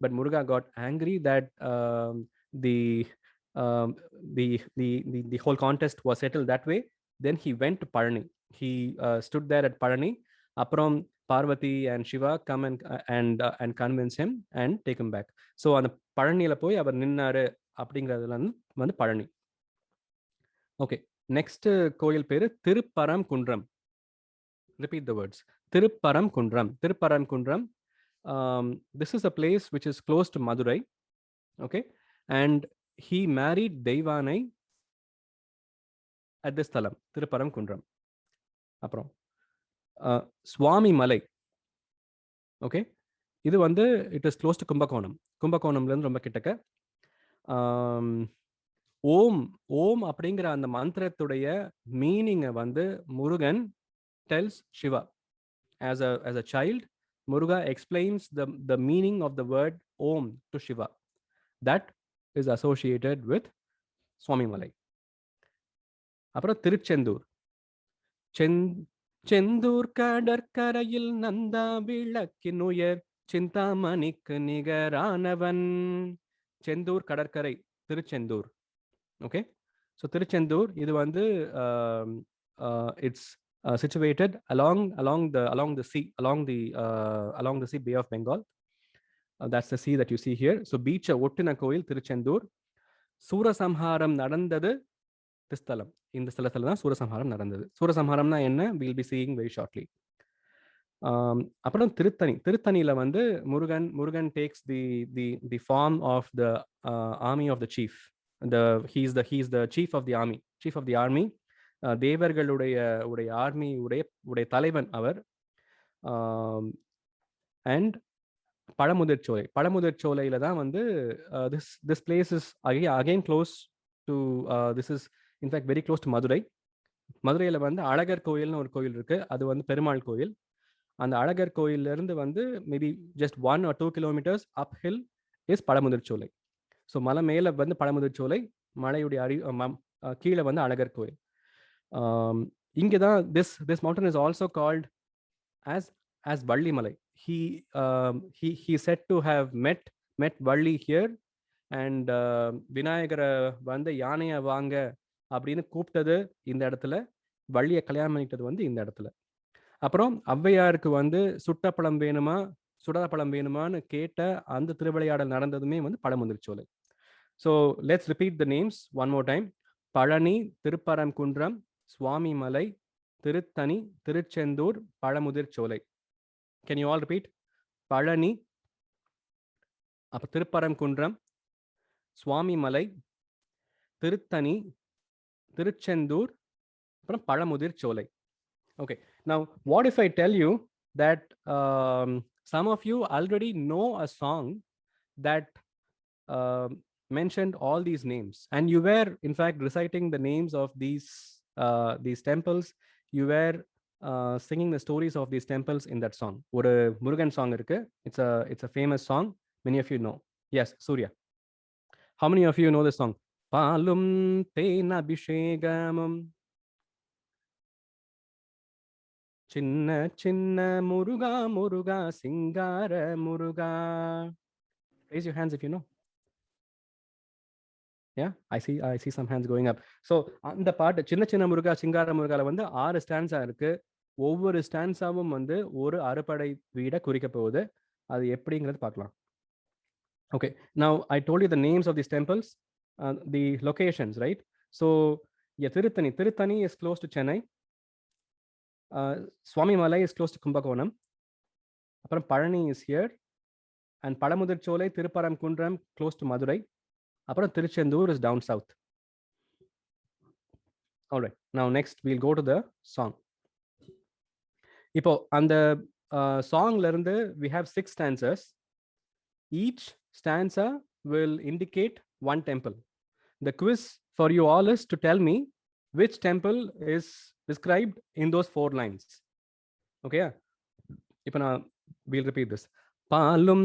but Muruga got angry that the whole contest was settled that way. Then he went to Palani. He stood there at Palani. அப்புறம் Parvati and Shiva come and convince him and take him back. So அந்த பழனியில போய் அவர் நின்னாரு அப்படிங்கிறதுல வந்து Palani. Okay, next கோயில் பேரு Thiruparankundram. Repeat the words. Tirupparamkundram. Tirupparamkundram. This is a place which is close to Madurai. Okay, and he married Deivanai at this thalam, Tirupparamkundram. அப்புறம் சுவாமி மலை. Okay, இது வந்து it is close to Kumbakonam. கும்பகோணம்லேருந்து ரொம்ப கிட்டக்க. ஓம் ஓம் அப்படிங்கிற அந்த மந்திரத்துடைய மீனிங்கை வந்து Murugan tells Shiva. As a child, Muruga explains the meaning of the word Om to Shiva. That is associated with Swami Malai. அப்புறம் திருச்செந்தூர். செந்தூர் கடற்கரையில் நந்தா விளக்கின் உயர் சிந்தாமணிக்கு நிகரானவன். செந்தூர் கடற்கரை, திருச்செந்தூர். ஓகே, ஸோ திருச்செந்தூர் இது வந்து it's situated along the sea, along the sea, Bay of Bengal. That's the sea that you see here. So beach ஒட்டின கோயில் திருச்செந்தூர். சூரசம்ஹாரம் நடந்தது திஸ்தலம். இந்த ஸ்தலத்துல தான் சூரசம்ஹாரம் நடந்தது. சூரசம்ஹாரம்னா என்ன, we'll be seeing very shortly. அப்புறம் திருத்தணியில வந்து Murugan takes the form of the army of the chief. He's the chief of the army. தேவர்களுடைய ஆர்மி உடைய தலைவன் அவர். அண்ட் பழமுதிர் சோலையில தான் வந்து this place is again close to this is in fact very close to Madurai. மதுரையில வந்து அழகர் கோயில்னு ஒரு கோயில் இருக்கு, அது வந்து பெருமாள் கோயில். அந்த அழகர் கோயில்ல இருந்து வந்து maybe just 1 or 2 kilometers uphill is பழமுதிர் சோலை. ஸோ மலை மேல வந்து பழமுதிர் சோலை, மலையுடைய கீழே வந்து அழகர் கோயில். இங்கே தான் this mountain is also called as Valli Malai. He said to have met Valli here, and விநாயகரை வந்து யானையை வாங்க அப்படின்னு கூப்பிட்டது இந்த இடத்துல, வள்ளியை கல்யாணம் பண்ணிக்கிட்டது வந்து இந்த இடத்துல. அப்புறம் ஔவையாருக்கு வந்து சுட்டப்பழம் வேணுமா சுடாப்பழம் வேணுமான்னு கேட்ட அந்த திருவிளையாடல் நடந்ததுமே வந்து பழமுதிர் சோலை. So let's repeat the names one more time. Palani, Thiruparankundram, Swamimalai, Tiruttani, Tiruchendur, Pazhamudircholai. Can you all repeat? Palani, அப்போ திருப்பரங்குன்றம், சுவாமி மலை, திருத்தணி, திருச்செந்தூர், அப்புறம் Pazhamudhir Solai. Okay, now what if I tell you that some of you already know a song that mentioned all these names, and you were in fact reciting the names of these temples, you were singing the stories of these temples in that song. Oru Murugan song irukku, it's a famous song, many of you know. Yes, Surya, how many of you know this song? Palum Tena Abhishegamam Chinna Chinna Muruga Muruga Singara Muruga. Raise your hands if you know. Yeah, I see some hands going up. So அந்த பாட்டு சின்ன சின்ன முருகா சிங்கார முருகால வந்து 6 stanza இருக்கு. ஒவ்வொரு ஸ்டான்ஸாவும் வந்து ஒரு அறுபடை வீடை குறிக்க போகுது. அது எப்படிங்கிறது பார்க்கலாம். Okay, now I told you the names of these temples, the locations, right? So yeah, Tirutani is close to Chennai. Swami Malai is close to Kumbakonam. Apparam Palani is here, and Palamudir Cholai, Tirupparamkundram close to Madurai. Apparam Tiruchendur is down south. All right, now next we'll go to the song. Ipo and the song la irundhu we have 6 stanzas. Each stanza will indicate one temple. The quiz for you all is to tell me which temple is described in those 4 lines. Okay, ipo we'll repeat this. Palum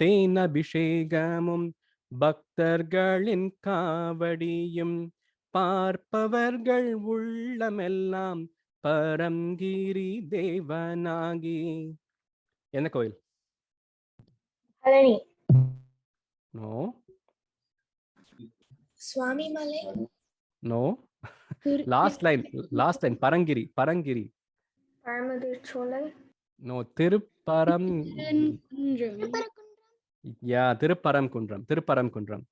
Tena Abhishegamum பக்தர்களின் காவடியும் பார்ப்பவர்கள் உள்ளமெல்லாம் பரம்கிரி தேவனாகி. என்ன கோயில்? Palani. No. Swami Malai. No. Last line. Parangiri. Palamudir Cholai. No, Thiruparam. Yeah, Thiruparankundram.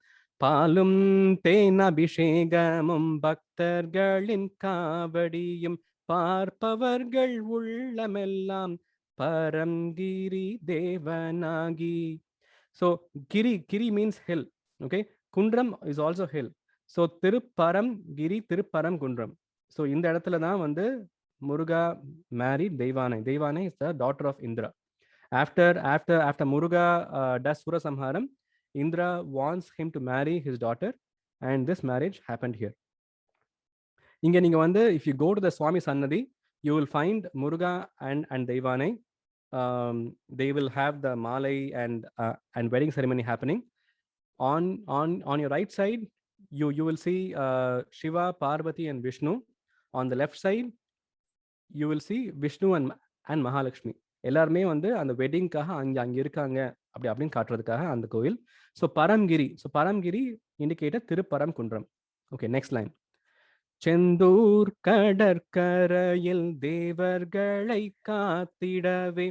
பாலும் தேன் அபிஷேகமும் பக்தர்களின் காவடியும் பார்ப்பவர்கள் உள்ளமெல்லாம் பரம்கிரி தேவனாகி. So Giri means hill. Okay, Kundram is also hill. So Tirupparamkundram. So இந்த இடத்துல தான் வந்து Muruga married Devanai. Devanai is the daughter of Indra. After Muruga does Surasamharam, Indra wants him to marry his daughter, and this marriage happened here. இங்க நீங்க வந்து if you go to the Swami Sannadhi, you will find Muruga and Devanai. They will have the malai and wedding ceremony happening. On your right side, you will see Shiva, Parvati, and Vishnu. On the left side, you will see Vishnu and Mahalakshmi. எல்லாருமே வந்து அந்த வெட்டிங்காக அங்க இருக்காங்க அப்படின்னு காட்டுறதுக்காக அந்த கோயில். So Paramgiri indicated Thiruparankundram. Okay, next line. Senthur கடற்கரையில் தேவர்களை காத்திடவே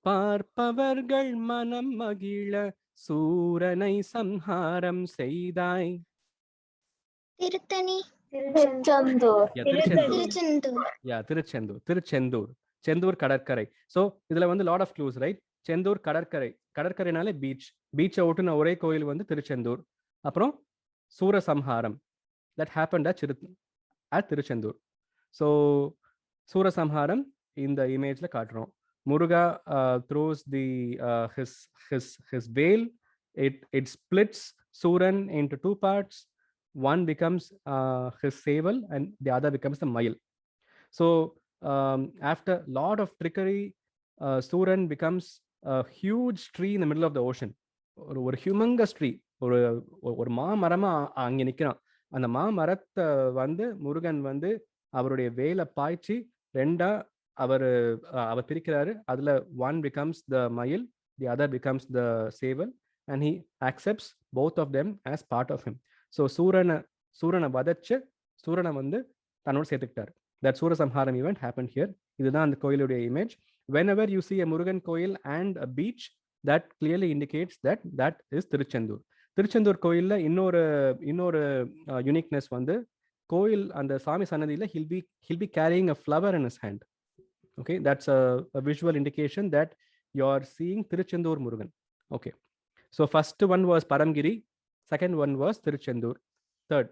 பார்ப்பவர்கள் மனம் மகிழ சூரனை சம்ஹாரம் செய்தாய். திருச்செந்தூர் கடற்கரை. ஸோ இதுல வந்து lot of clues, right? Senthur கடற்கரைனாலே பீச்சை ஒட்டுன ஒரே கோயில் வந்து திருச்செந்தூர். அப்புறம் Soorasamharam, that happened at Tiruchendur. So Surasamharam இந்த இமேஜ்ல காட்டுறோம். Muruga throws the his veil. It splits Suran into two parts. One becomes his seval and the other becomes the mayil. So after lot of trickery, Suran becomes a huge tree in the middle of the ocean. ஒரு humongous tree, ஒரு மாமரமா அங்க நிக்கிறான். அந்த மாமரத்தை வந்து முருகன் வந்து அவருடைய வேலை பாய்ச்சி ரெண்டா அவர் பிரிக்கிறாரு. அதுல one becomes the மயில், the other becomes the சேவல், and he accepts both of them as part of him. So சூரனை வதச்சு சூரனை வந்து தன்னோட சேர்த்துக்கிட்டாரு. That Surasamharam event happened here. இதுதான் அந்த கோயிலுடைய image. Whenever you see a Murugan கோயில் and a beach, that clearly indicates that is Tiruchendur. Tiruchendur கோயில்ல இன்னொரு யூனிக்னஸ் வந்து கோயில் அந்த சாமி சன்னதியில he'll be carrying a flower in his hand. Okay, that's a visual indication that you are seeing Tiruchendur Murugan. Okay, so first one was Paramgiri, second one was Tiruchendur. Third,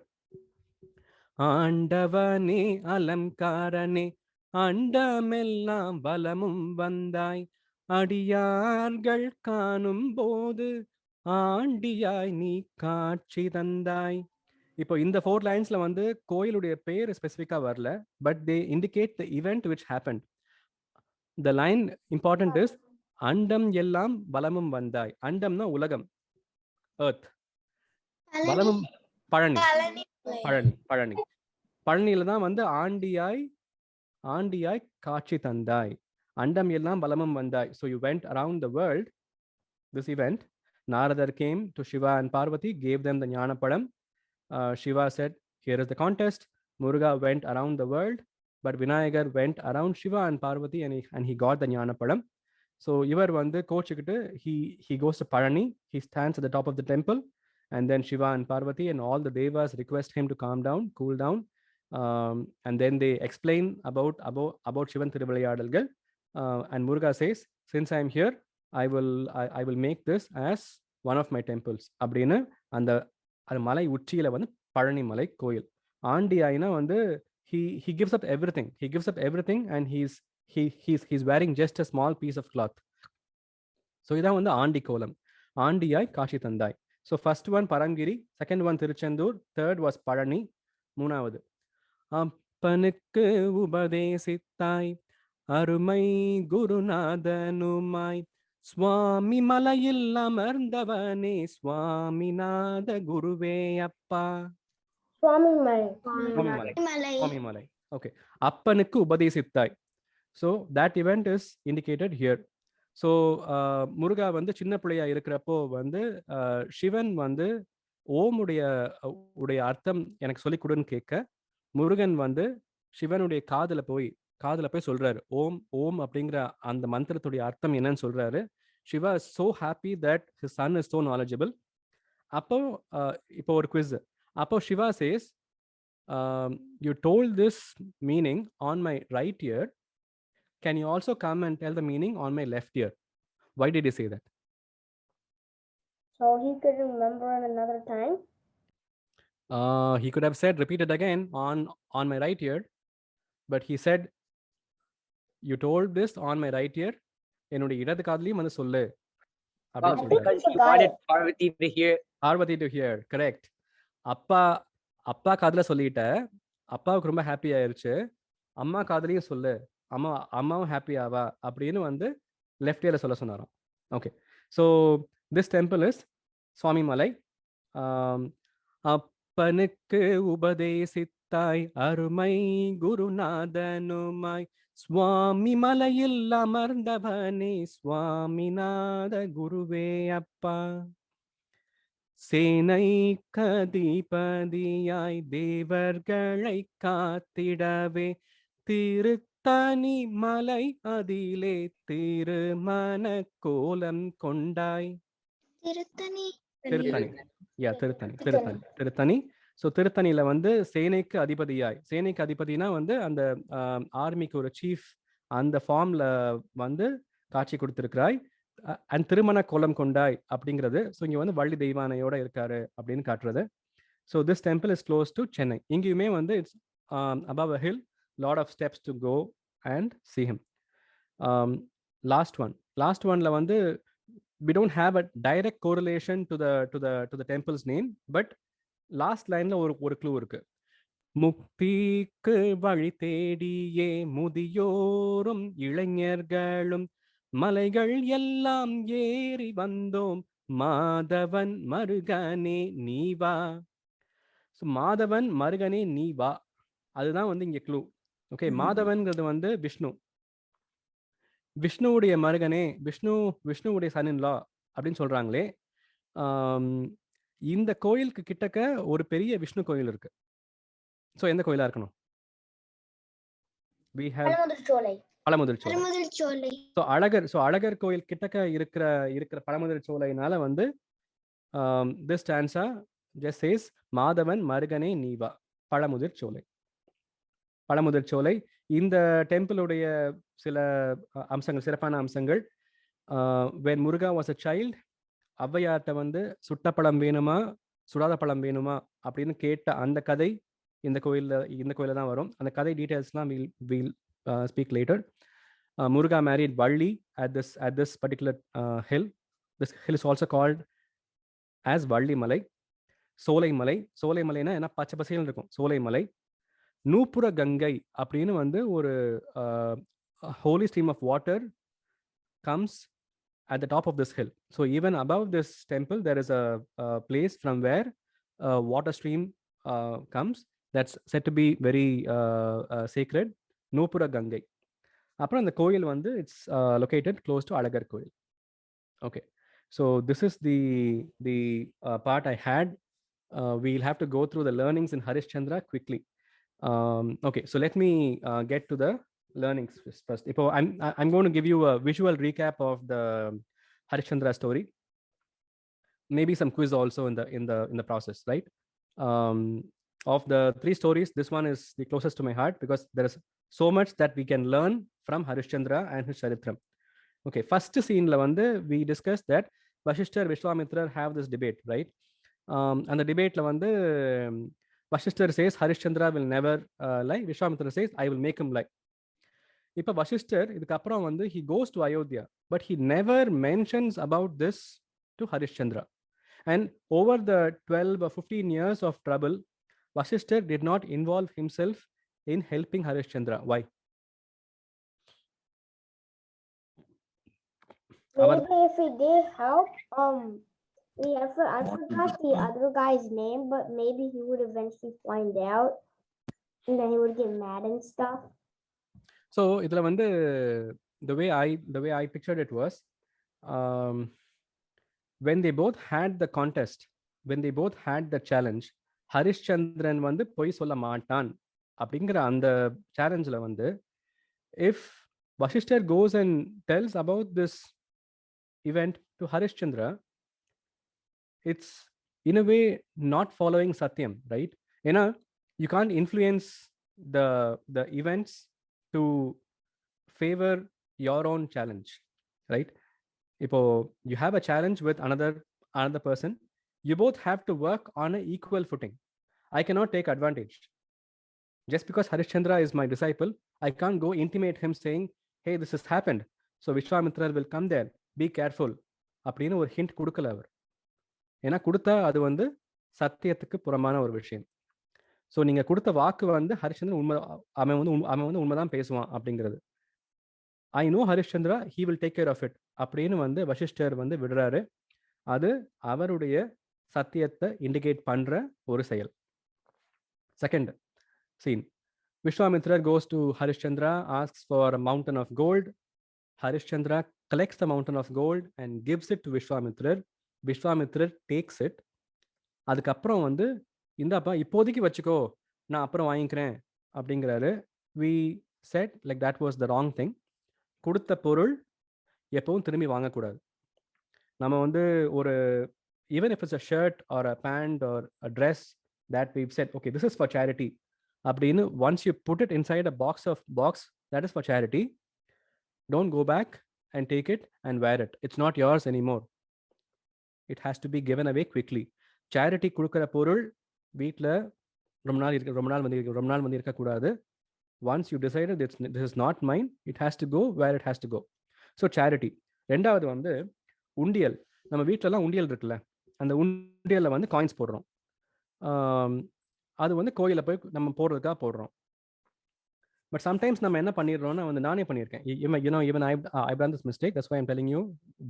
ஆண்டவனே அலங்காரனே அண்டமெல்லாம் பலமும் வந்தாய் அடியார்கள் காணும் போது ஆண்டியாய் நீ காட்சி தந்தாய். இப்போ இந்த 4 லைன்ஸ்ல வந்து கோயிலுடைய பேர் ஸ்பெசிஃபிக்கா வரல, but they indicate the event which happened. The line important is அண்டம் எல்லாம் பலமும் வந்தாய். அண்டம்னா உலகம், earth. பலமும் பழனி. பழனியில தான் வந்து ஆண்டியாய் காட்சி தந்தாய். அண்டம் எல்லாம் பலமும் வந்தாய். So you went around the world. This event, Naradar came to Shiva and Parvati, gave them the Jnanapadam. Shiva said, here is the contest. Muruga went around the world, but Vinayagar went around Shiva and Parvati and he got the Jnanapadam. So ivar vandu kochikittu he goes to Palani. He stands at the top of the temple, and then Shiva and Parvati and all the devas request him to calm down, cool down, and then they explain about Shivan Thiruvilayadalgal, and Muruga says, since I am here, I will make this as one of my temples. அப்படினு அந்த மலை உச்சியில வந்து பழனி மலை கோயில். ஆண்டியாய்னா வந்து he gives up everything and he's wearing just a small piece of cloth. So இதான் வந்து ஆண்டி கோலம். ஆண்டியாய் காட்சி தந்தாய். So first one Paramgiri, second one Tiruchendur, third was Palani, மூணாவது அப்பனுக்கு உபதேசித்தாய் அருமை குருநாதனுமாய் சுவாமி மலையில் அமர்ந்தவனே சுவாமிநாத குருவே அப்பா. சுவாமி மலை. Okay, அப்பனுக்கு உபதேசித்தாய். So that event is indicated here. So முருகா வந்து சின்ன பிள்ளையா இருக்கிறப்போ வந்து சிவன் வந்து உடைய அர்த்தம் எனக்கு சொல்லிக் கொடுன்னு கேட்க முருகன் வந்து சிவனுடைய காதுல போய் காதுல போய் சொல்றாரு. ஓம் ஓம் அப்படிங்கிற அந்த மந்திரத்துடைய அர்த்தம் என்னன்னு சொல்றாரு. Shiva is so happy that his son is so knowledgeable. அப்போ இப்போ ஒரு quiz. அப்போ Shiva says, you told this meaning on my right ear. Can you also come and tell the meaning on my left ear? Why did he say that? So he could remember it another time. He could have said, repeat it again on my right ear, but he said, you told this on my right ear. என்னுடைய இடது காதுலயும் வந்து சொல்லு அப்படின்னு சொல்றாரு. Because he wanted Parvati to hear. Parvati to hear, correct. அப்பா காதுல சொல்லிட்ட, அப்பாவுக்கு ரொம்ப ஹாப்பி ஆயிருச்சு. அம்மா காதுலயும் சொல்லு, அம்மாவும் ஹாப்பி ஆவா அப்படின்னு வந்து லெஃப்ட் இயர்ல சொல்ல சொன்னாராம். Okay, so this temple is Swamimalai. அப்பனுக்கு உபதேசித்தாய் அருமை குருநாதனுமாய், சுவாமி மலையில் அமர்ந்தவனே சுவாமிநாத குருவே அப்பா. சேனை கதிபதியாய் தேவர்களை காத்திடவே, திருத்தணி மலை அதிலே திருமண கோலம் கொண்டாய். திருத்தணி. ஸோ திருத்தணியில வந்து சேனைக்கு அதிபதியாய், சேனைக்கு அதிபதினா வந்து அந்த ஆர்மிக்கு ஒரு சீஃப், அந்த ஃபார்ம்ல வந்து காட்சி கொடுத்திருக்கிறாய். அண்ட் திருமண கோலம் கொண்டாய் அப்படிங்கிறது. ஸோ இங்கே வந்து வள்ளி தெய்வானையோட இருக்காரு அப்படின்னு காட்டுறது. So this temple is close to Chennai. இங்கேயுமே வந்து it's above a hill, lot of steps to go and see him. Last one வந்து we don't have a direct correlation to the temple's name, but last lineல ஒரு clue இருக்கு. முக்திக்கு வழி தேடியே முதியோரும் இளைஞர்களும் மலைகள் எல்லாம் ஏறி வந்தோம், மாதவன் மருகனே நீவா. ஸோ மாதவன் மருகனே நீவா, அதுதான் வந்து இங்க க்ளூ. ஓகே, மாதவன்கிறது வந்து விஷ்ணு, விஷ்ணுவுடைய மருகனே, விஷ்ணுவுடைய சன் இன் லா அப்படின்னு சொல்றாங்களே. இந்த கோயிலுக்கு கிட்டக்க ஒரு பெரிய விஷ்ணு கோயில் இருக்கு. ஸோ எந்த கோயிலா இருக்கணும்? We have பழமுதிர் சோலை. ஸோ அழகர் கோயில் கிட்டக்க இருக்கிற பழமுதிர் சோலையினால வந்து this stanza just says Madhavan மருகனே நீவா, பழமுதிர் சோலை. இந்த டெம்பிளுடைய சில அம்சங்கள், சிறப்பான அம்சங்கள். when Muruga was a child, ஔவையார்ட்ட வந்து சுட்ட பழம் வேணுமா சுடாத பழம் வேணுமா அப்படின்னு கேட்ட அந்த கதை இந்த கோயில்ல தான் வரும். அந்த கதை டீடைல்ஸ்லாம் we'll speak later. Muruga married Valli at this particular hill. This hill is also called as Valli Malai. சோலை மலைனா என்ன, பச்சை பசேல்னு இருக்கும் சோலை மலை. நூப்புர கங்கை அப்படின்னு வந்து ஒரு holy stream of water comes at the top of this hill. So even above this temple there is a place from where water stream comes, that's said to be very sacred, நூப்புர Ganga. அப்புறம் அந்த கோயில் வந்து it's located close to Azhagar Koil. Okay, so this is the part I had. We'll have to go through the learnings in Harishchandra quickly. Okay, so let me get to the learnings first. I'm going to give you a visual recap of the Harishchandra story. Maybe some quiz also in the process, right? Of the 3 stories, this one is the closest to my heart because there is so much that we can learn from Harishchandra and his Charithram. Okay, first scene la vande we discussed that Vashishthar Vishwamitra have this debate, right? And the debate la vande Vashishthar says Harishchandra will never lie. Vishwamitra says I will make him lie. Ipa Vashishthar idukku appuram vande he goes to Ayodhya, but he never mentions about this to Harishchandra. And over the 12 or 15 years of trouble, Vashishthar did not involve himself in helping Harishchandra. Why? Maybe if he did help, I forgot the other guy's name, but maybe he would eventually find out, and then he would get mad and stuff. So idla vande the way I pictured it was, when they both had the contest, when they both had the challenge, Harishchandran வந்து பொய் சொல்ல மாட்டான் அப்படிங்கிற அந்த சேலஞ்சில் வந்து if Vasishthar goes and tells about this event to Harishchandra, it's in a way not following Satyam, right? You can't influence the events to favor your own challenge, right? If you have a challenge with another person, you both have to work on an equal footing. I cannot take advantage. Just because Harishchandra is my disciple, I can't go intimate him saying, hey, this has happened, so Vishwamitra will come there, be careful அப்படின்னு ஒரு hint கொடுக்கல அவர். ஏன்னா கொடுத்தா அது வந்து சத்தியத்துக்கு புறம்பான ஒரு விஷயம். ஸோ நீங்க கொடுத்த வாக்கு வந்து ஹரிச்சந்திரன் உண்மை, அவன் வந்து உண்மைதான் பேசுவான் அப்படிங்கிறது. I know Harishchandra, he will take care of it அப்படின்னு வந்து வசிஷ்டர் வந்து விடுறாரு. அது அவருடைய சத்தியத்தை இண்டிகேட் பண்ற ஒரு செயல். Second scene. Vishwamitra goes to Harishchandra, asks for a mountain of gold. Harishchandra collects the mountain of gold and gives it to Vishwamitra. Vishwamitra takes it. அதுக்கப்புறம் வந்து இந்தாப்பா இப்போதைக்கு வச்சுக்கோ, நான் அப்புறம் வாங்கிக்கிறேன் அப்படிங்கிறாரு. We said like that was the wrong thing. கொடுத்த பொருள் எப்பவும் திரும்பி வாங்கக்கூடாது. நம்ம வந்து ஒரு even if it's a shirt or a pant or a dress that we've said, okay, this is for charity. அப்படின்னு once you put it inside a box that is for charity, don't go back and take it and wear it. It's not yours anymore. It has to be given away quickly. Charity கொடுக்கிற பொருள் வீட்டில் ரொம்ப நாள் வந்து இருக்கக்கூடாது. Once you decided this is not mine, it has to go where it has to go. So charity. ரெண்டாவது வந்து உண்டியல். நம்ம வீட்டிலலாம் உண்டியல் இருக்குல்ல, அந்த உண்டியலில் வந்து காயின்ஸ் போடுறோம். அது வந்து கோயிலில் போய் நம்ம போடுறதுக்காக போடுறோம். பட் சம்டைம்ஸ் நம்ம என்ன பண்ணிடுறோம்னா வந்து நானே பண்ணியிருக்கேன். even I've done this mistake. That's why I'm telling you,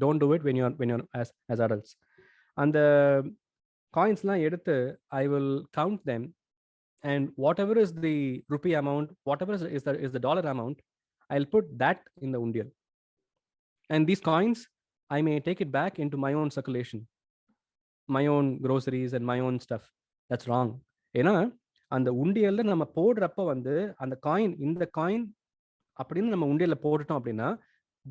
don't do it when you're as adults. அந்த காயின்ஸ்லாம் எடுத்து I will count them, and whatever is the rupee amount, whatever is the dollar amount, I'll put that in the undiyal. And these coins, I may take it back into my own circulation, my own groceries and my own stuff. That's wrong. ஏன்னா அந்த உண்டியல்ல நம்ம போடுறப்ப வந்து அந்த coin, இந்த coin அப்படின்னு நம்ம உண்டியல்ல போட்டுட்டோம் அப்படின்னா,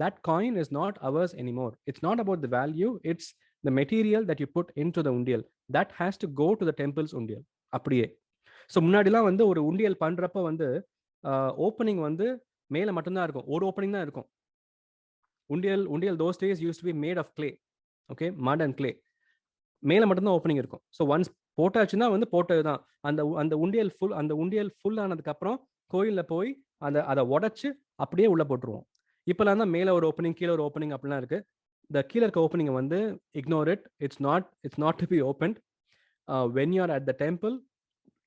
that coin is not ours anymore. It's not about the value, it's the material that you put into the undiyal. That has to go to the temple's undiyal. அப்படியே. ஸோ முன்னாடிலாம் வந்து ஒரு உண்டியல் பண்றப்ப வந்து ஓப்பனிங் வந்து மேலே மட்டும்தான் இருக்கும், ஒரு ஓப்பனிங் தான் இருக்கும். உண்டியல் those days used to be made of clay, okay, mud and clay. மேலே மட்டும்தான் ஓப்பனிங் இருக்கும். ஸோ ஒன்ஸ் போட்டாச்சுன்னா வந்து போட்டது தான். அந்த உண்டியல் ஃபுல் ஆனதுக்கு அப்புறம் கோயிலில் போய் அதை உடச்சு அப்படியே உள்ள போட்டுருவோம். இப்போலாம் தான் மேலே ஒரு ஓப்பனிங், கீழே ஒரு ஓப்பனிங் அப்படிலாம் இருக்கு. இந்த கீழே இருக்க ஓப்பனிங்கை வந்து ignore it. It's not to be opened. when you are at the temple,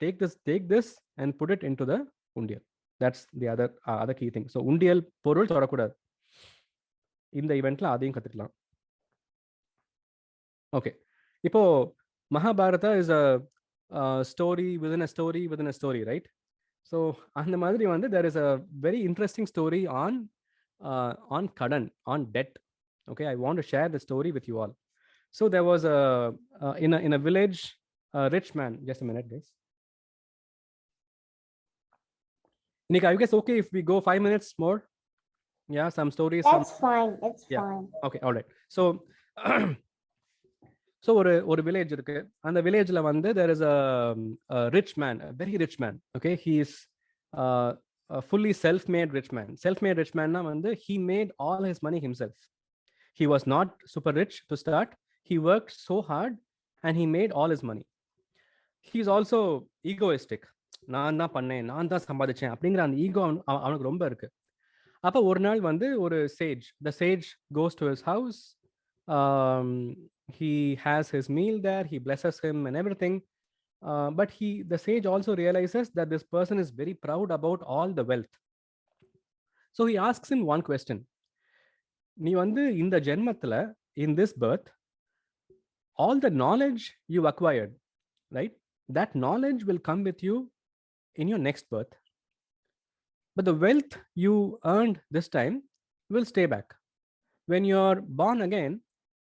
take this and put it into the undiyal. That's the other key thing. So undiyal பொருள் தொடக்கூடாது. இந்த ஈவெண்ட்ல அதையும் கத்துக்கலாம். ஓகே, இப்போ Mahabharata is a story within a story within a story, right? So அந்த மாதிரி வந்து there is a very interesting story on kadan, on debt. Okay, I want to share the story with you all. So there was in a village, a rich man. Just a minute, guys. Nick, are you guys okay if we go 5 minutes more? Yeah, some stories. That's fine. It's fine. Okay, all right. So so ஒரு village இருக்கு. அந்த villageல வந்து there is a rich man, a very rich man. Okay, he is a fully self-made rich man. Self-made rich man na வந்து he made all his money himself. He was not super rich to start. He worked so hard and he made all his money. He is also egoistic. நான் தான் பண்ணேன், நான் தான் சம்பாதிச்சேன் அப்படிங்கிற அந்த ego அவனுக்கு ரொம்ப இருக்கு. அப்போ ஒரு நாள் வந்து ஒரு Sage, the sage goes to his house. He has his meal there, he blesses him and everything. But the sage also realizes that this person is very proud about all the wealth. So he asks him one question. நீ வந்து இந்த ஜென்மத்துல, in this birth, all the knowledge you acquired, right? That knowledge will come with you in your next birth. But the wealth you earned this time will stay back. When you're born again,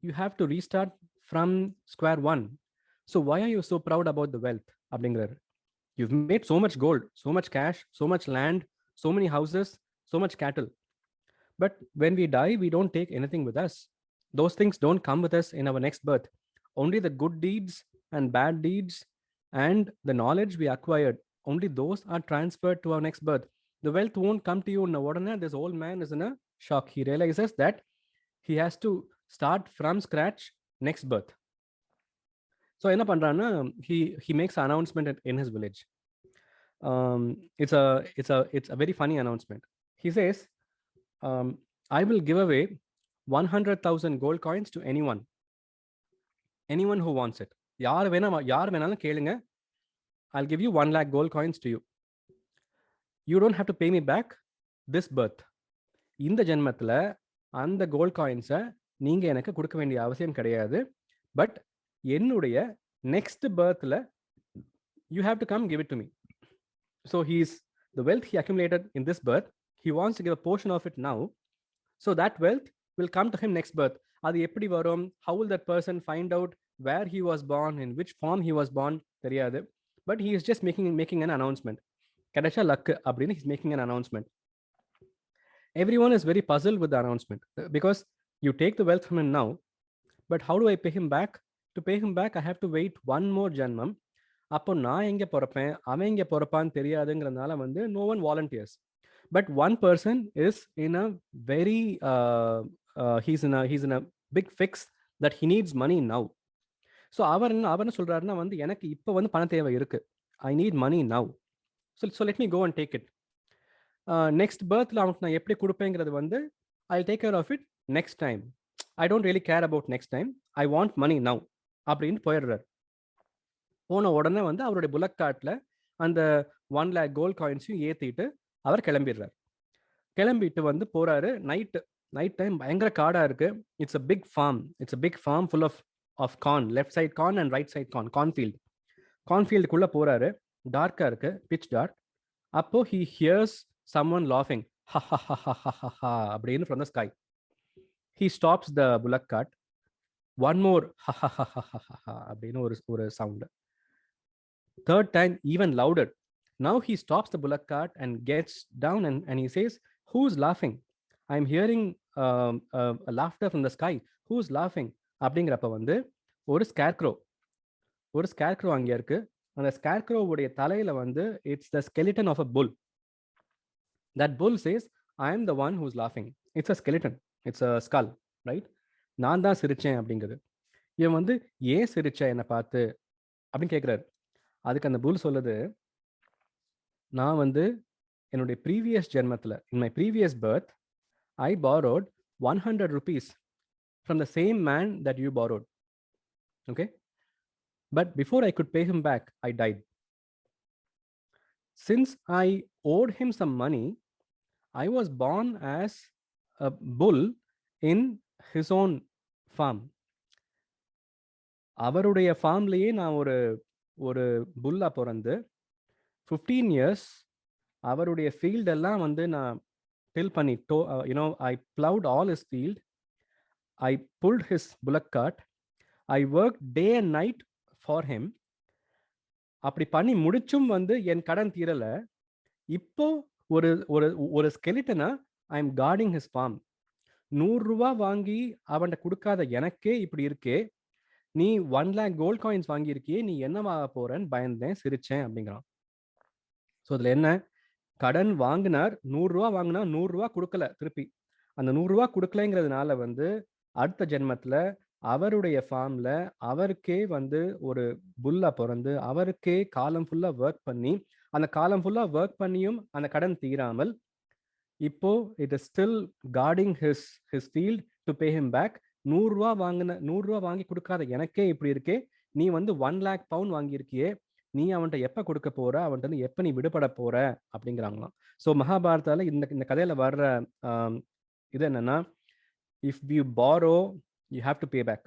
you have to restart from square one. So why are you so proud about the wealth? Abdingar, you've made so much gold, so much cash, so much land, so many houses, so much cattle. But when we die, we don't take anything with us. Those things don't come with us in our next birth. Only the good deeds and bad deeds and the knowledge we acquired, only those are transferred to our next birth. The wealth won't come to you in a ordinary. This old man is in a shock. He realizes that he has to start from scratch next birth. So என்ன பண்றான்னா, he makes an announcement in his village. It's a very funny announcement. He says, I will give away 100,000 gold coins to anyone who wants it. யார் வேணாலும் கேளுங்க. I'll give you 1 lakh gold coins to you. You don't have to pay me back this birth. இந்த ஜென்மத்தில் அந்த gold காயின்ஸை நீங்கள் எனக்கு கொடுக்க வேண்டிய அவசியம் கிடையாது. பட் என்னுடைய next பர்த்தில் you have to come give it to me. So the wealth he accumulated in this birth, he wants to give a portion of it now. So that wealth will come to him next birth. அது எப்படி வரும்? How will that person find out where he was born, in which form he was born? தெரியாது. But he is just making an announcement. கிடைச்சா luck அப்படின்னு he's making an announcement. Everyone is very puzzled with the announcement because you take the wealth from him now, but how do I pay him back? To pay him back, I have to wait one more ஜன்மம். அப்போ நான் எங்கே பிறப்பேன், அவன் எங்கே பிறப்பான்னு தெரியாதுங்கிறதுனால வந்து no one volunteers. But one person is in a very he's in a big fix that he needs money now. So அவர் என்ன சொல்றாருன்னா வந்து எனக்கு இப்போ வந்து பண தேவை இருக்கு. I need money now. So let me go and take it. Next birthல அவனுக்கு நான் எப்படி கொடுப்பேங்கிறது வந்து I'll take care of it next time. I don't really care about next time. I want money now. அப்படின்னு போயிடுறாரு. போன உடனே வந்து அவருடைய புலக் காட்டில் அந்த 1 lakh கோல்ட் காயின்ஸையும் ஏற்றிட்டு அவர் கிளம்பிடுறார். கிளம்பிட்டு வந்து போறாரு. நைட் டைம் பயங்கர காடாக இருக்கு. It's a big farm full of corn. Left side corn and right side கார்ன்ஃபீல்டுக்குள்ளே போறாரு. டார்க்காக இருக்கு, பிச் டார்க். அப்போ he hears someone laughing ha ha ha ha ha ha அப்படின்னு from the sky. He stops the bullock cart. One more ha ha ha ha ha ha அப்படின்னு ஒரு sound. Third time even louder. Now he stops the bullock cart and gets down and he says, who's laughing? I'm hearing a laughter from the sky. Who's laughing? அப்படிங்கிறப்ப வந்து ஒரு scarecrow அங்கே இருக்கு. அந்த ஸ்கேர்க்ரோவுடைய தலையில வந்து it's the skeleton of a bull. That bull says, I am the one who's laughing. It's a skeleton. It's a skull, right? நான் தான் சிரிச்சேன் அப்படிங்கிறது. இவன் வந்து ஏன் சிரிச்ச என்னை பார்த்து அப்படின்னு கேட்குறாரு. அதுக்கு அந்த புல் சொல்லுது, நான் வந்து என்னுடைய ப்ரீவியஸ் ஜென்மத்தில் in my previous birth I borrowed 100 rupees from the same man that you borrowed. Okay? But before I could pay him back, I died. Since I owed him some money, I was born as a bull in his own farm. அவருடைய ஃபார்ம்லேயே நான் ஒரு புல்லா பிறந்து 15 years அவருடைய ஃபீல்டெல்லாம் வந்து நான் டில் பண்ணி I plowed all his field. I pulled his bullock cart. I worked day and night for him. அப்படி பண்ணி முடிச்சும் வந்து என் கடன் தீரல. இப்போ ஒரு ஸ்கெலிட்டனா I am guarding his farm. 100 ரூபா வாங்கி அவன்கிட்ட கொடுக்காத எனக்கே இப்படி இருக்கே, நீ 1 lakh கோல்ட் காயின்ஸ் வாங்கியிருக்கியே, நீ என்னவாக போறேன்னு பயந்தேன், சிரிச்சேன் அப்படிங்கிறான். ஸோ இதில் என்ன, கடன் வாங்கினார், 100 ரூபா வாங்கினா 100 ரூபா கொடுக்கல திருப்பி. அந்த 100 ரூபா கொடுக்கலைங்கிறதுனால வந்து அடுத்த ஜென்மத்தில் அவருடைய ஃபார்ம்ல அவருக்கே வந்து ஒரு புல்லா பிறந்து அவருக்கே காலம் ஃபுல்லா ஒர்க் பண்ணி, அந்த காலம் ஃபுல்லா ஒர்க் பண்ணியும் அந்த கடன் தீராமல் இப்போ it is still guarding his field to pay him back. 100 ரூபா வாங்கி கொடுக்காத எனக்கே இப்படி இருக்கே, நீ வந்து 1 lakh பவுண்ட் வாங்கியிருக்கியே, நீ அவன்கிட்ட எப்போ கொடுக்க போற, அவன்கிட்ட எப்போ நீ விடுபட போற அப்படிங்கிறாங்களாம். ஸோ மகாபாரதால இந்த கதையில வர்ற இது என்னன்னா, if you borrow you have to pay back.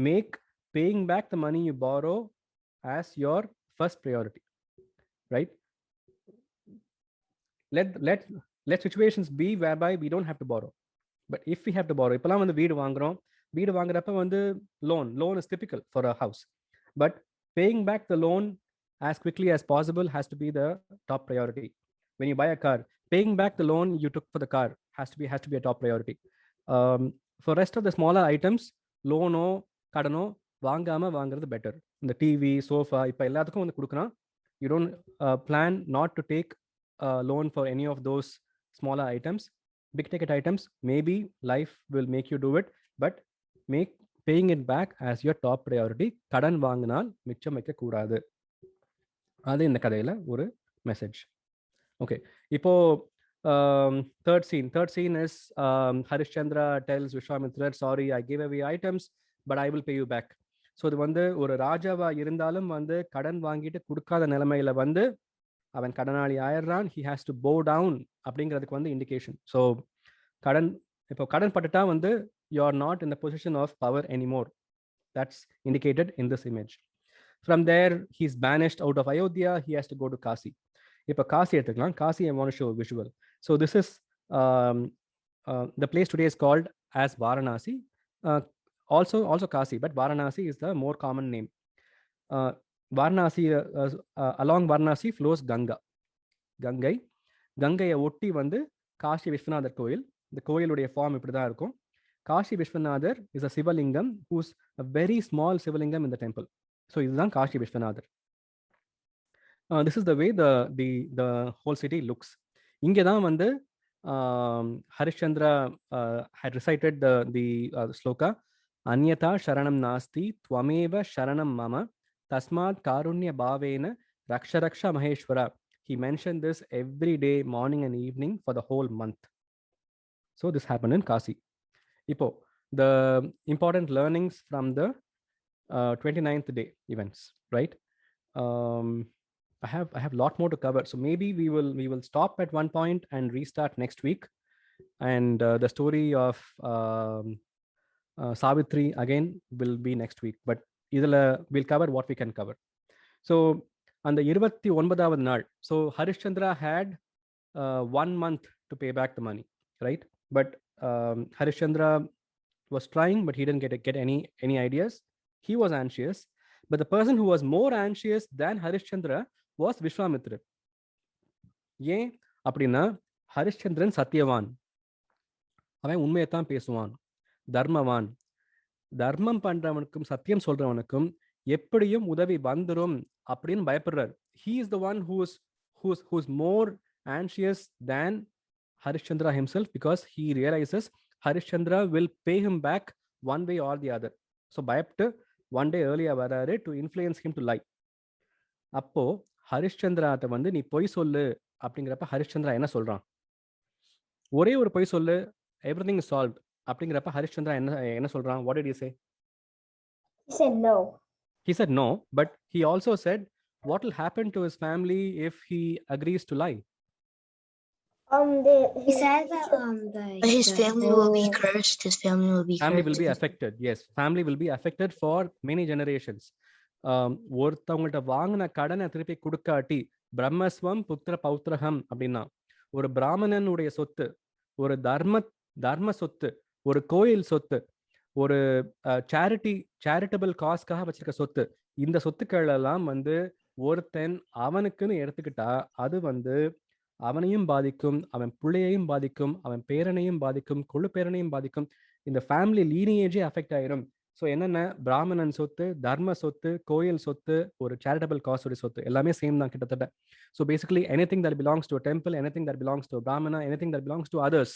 Make paying back the money you borrow as your first priority, right? Let situations be whereby we don't have to borrow. But if we have to borrow, இப்பலாம் வந்து வீடு வாங்குறப்ப வந்து loan is typical for a house. But paying back the loan as quickly as possible has to be the top priority. When you buy a car, paying back the loan you took for the car has to be a top priority. For rest of the smaller items, loan-ஓ கடனோ வாங்காம வாங்குறது better. இந்த TV sofa இப்போ எல்லாத்துக்கும் வந்து கொடுக்குறான். You don't plan not to take a loan for any of those smaller items. Big ticket items, maybe life will make you do it, but make paying it back as your top priority. கடன் வாங்கினால் மிச்சம் வைக்க கூடாது. அது இந்த கதையில ஒரு message. Okay, இப்போ third scene is Harishchandra tells Vishwamitra, sorry, I gave away items, but I will pay you back. So இது வந்து ஒரு ராஜாவா இருந்தாலும் வந்து கடன் வாங்கிட்டு கொடுக்காத நிலைமையில வந்து அவன் கடனாளி ஆயிடுறான். he has to bow down அப்படிங்கிறதுக்கு வந்து இண்டிகேஷன். ஸோ இப்போ கடன் பட்டுட்டா வந்து you are not in the position of power anymore. That's indicated in this image. From there, he's banished out of Ayodhya. He has to go to Kasi. இப்போ காசி எடுத்துக்கலாம். Kashi, I want to show a visual. So this is the place today is called as Varanasi. Also Kasi, but Varanasi is the more common name. Varanasi, along Varanasi flows கங்கையை ஒட்டி வந்து காசி விஸ்வநாதர் கோயில். இந்த கோயிலுடைய form இப்படி தான் இருக்கும். Kashi Viswanathar is a Sivalingam who's a very small Sivalingam in the temple. So இதுதான் Kashi Viswanathar. This is the way the whole city looks. இங்கே தான் வந்து Harishchandra had recited the sloka, Anyata sharanam nasti tvameva sharanam mama tasmat karunya bhavena raksha maheshwara. He mentioned this every day, morning and evening for the whole month. So this happened in Kasi. Ipo, the important learnings from the 29th day events, right? I have a lot more to cover, so maybe we will stop at one point and restart next week, and the story of Savitri again will be next week, but idhula we'll cover what we can cover. So on the 29th naal, so Harishchandra had 1 month to pay back the money, right? But Harishchandra was trying, but he didn't get any ideas. He was anxious, but the person who was more anxious than Harishchandra was Vishwamitra. ஏன் அப்படின்னா ஹரிஷ்சந்திரன் சத்தியவான், அவன் உண்மையைத்தான் பேசுவான், தர்மவான். தர்மம் பண்றவனுக்கும் சத்தியம் சொல்றவனுக்கும் எப்படியும் உதவி வந்துரும் அப்படின்னு பயப்படுறார். He is the one who's more anxious than Harishchandra himself, because he realizes Harishchandra will pay him back one way or the other. So பயப்பட்டு one day earlier வராரு to influence him to lie. அப்போ ஹரிஷ்சந்திராட்ட வந்து நீ பொய் சொல்லு அப்படிங்கிறப்ப ஹரிஷ்சந்திரா என்ன சொல்றான்? ஒரே ஒரு பொய் சொல்லு, everything is solved அப்படிங்கிறப்ப ஹரிஷ்சந்திரா என்ன சொல்றான்? What did he say? He said no. He said no, but he also said what will happen to his family if he agrees to lie? He said that His family will be cursed. His family will be Family cursed. will be affected. Yes, family will be affected for many generations. ஒருத்தவங்கள்ட்ட வாங்கின கடனை திருப்பி கொடுக்காட்டி பிரம்மஸ்வம் புத்திர பௌத்திரகம் அப்படின்னா, ஒரு பிராமணனுடைய சொத்து, ஒரு தர்ம சொத்து, ஒரு கோயில் சொத்து, ஒரு சேரிட்டபிள் காஸ்க்காக வச்சிருக்க சொத்து, இந்த சொத்துக்கள் எல்லாம் வந்து ஒருத்தன் அவனுக்குன்னு எடுத்துக்கிட்டா அது வந்து அவனையும் பாதிக்கும், அவன் பிள்ளையையும் பாதிக்கும், அவன் பேரனையும் பாதிக்கும், கொள்ளு பேரனையும் பாதிக்கும். இந்த ஃபேமிலி லீனியேஜே அஃபெக்ட் ஆயிரும். ஸோ என்னென்ன, பிராமணன் சொத்து, தர்ம சொத்து, கோயில் சொத்து, ஒரு சேரிட்டபிள் காஸ் உடைய சொத்து எல்லாமே சேம் தான் கிட்டத்தட்ட. So basically anything that belongs to a temple, anything that belongs to a Brahmana, anything that belongs to others,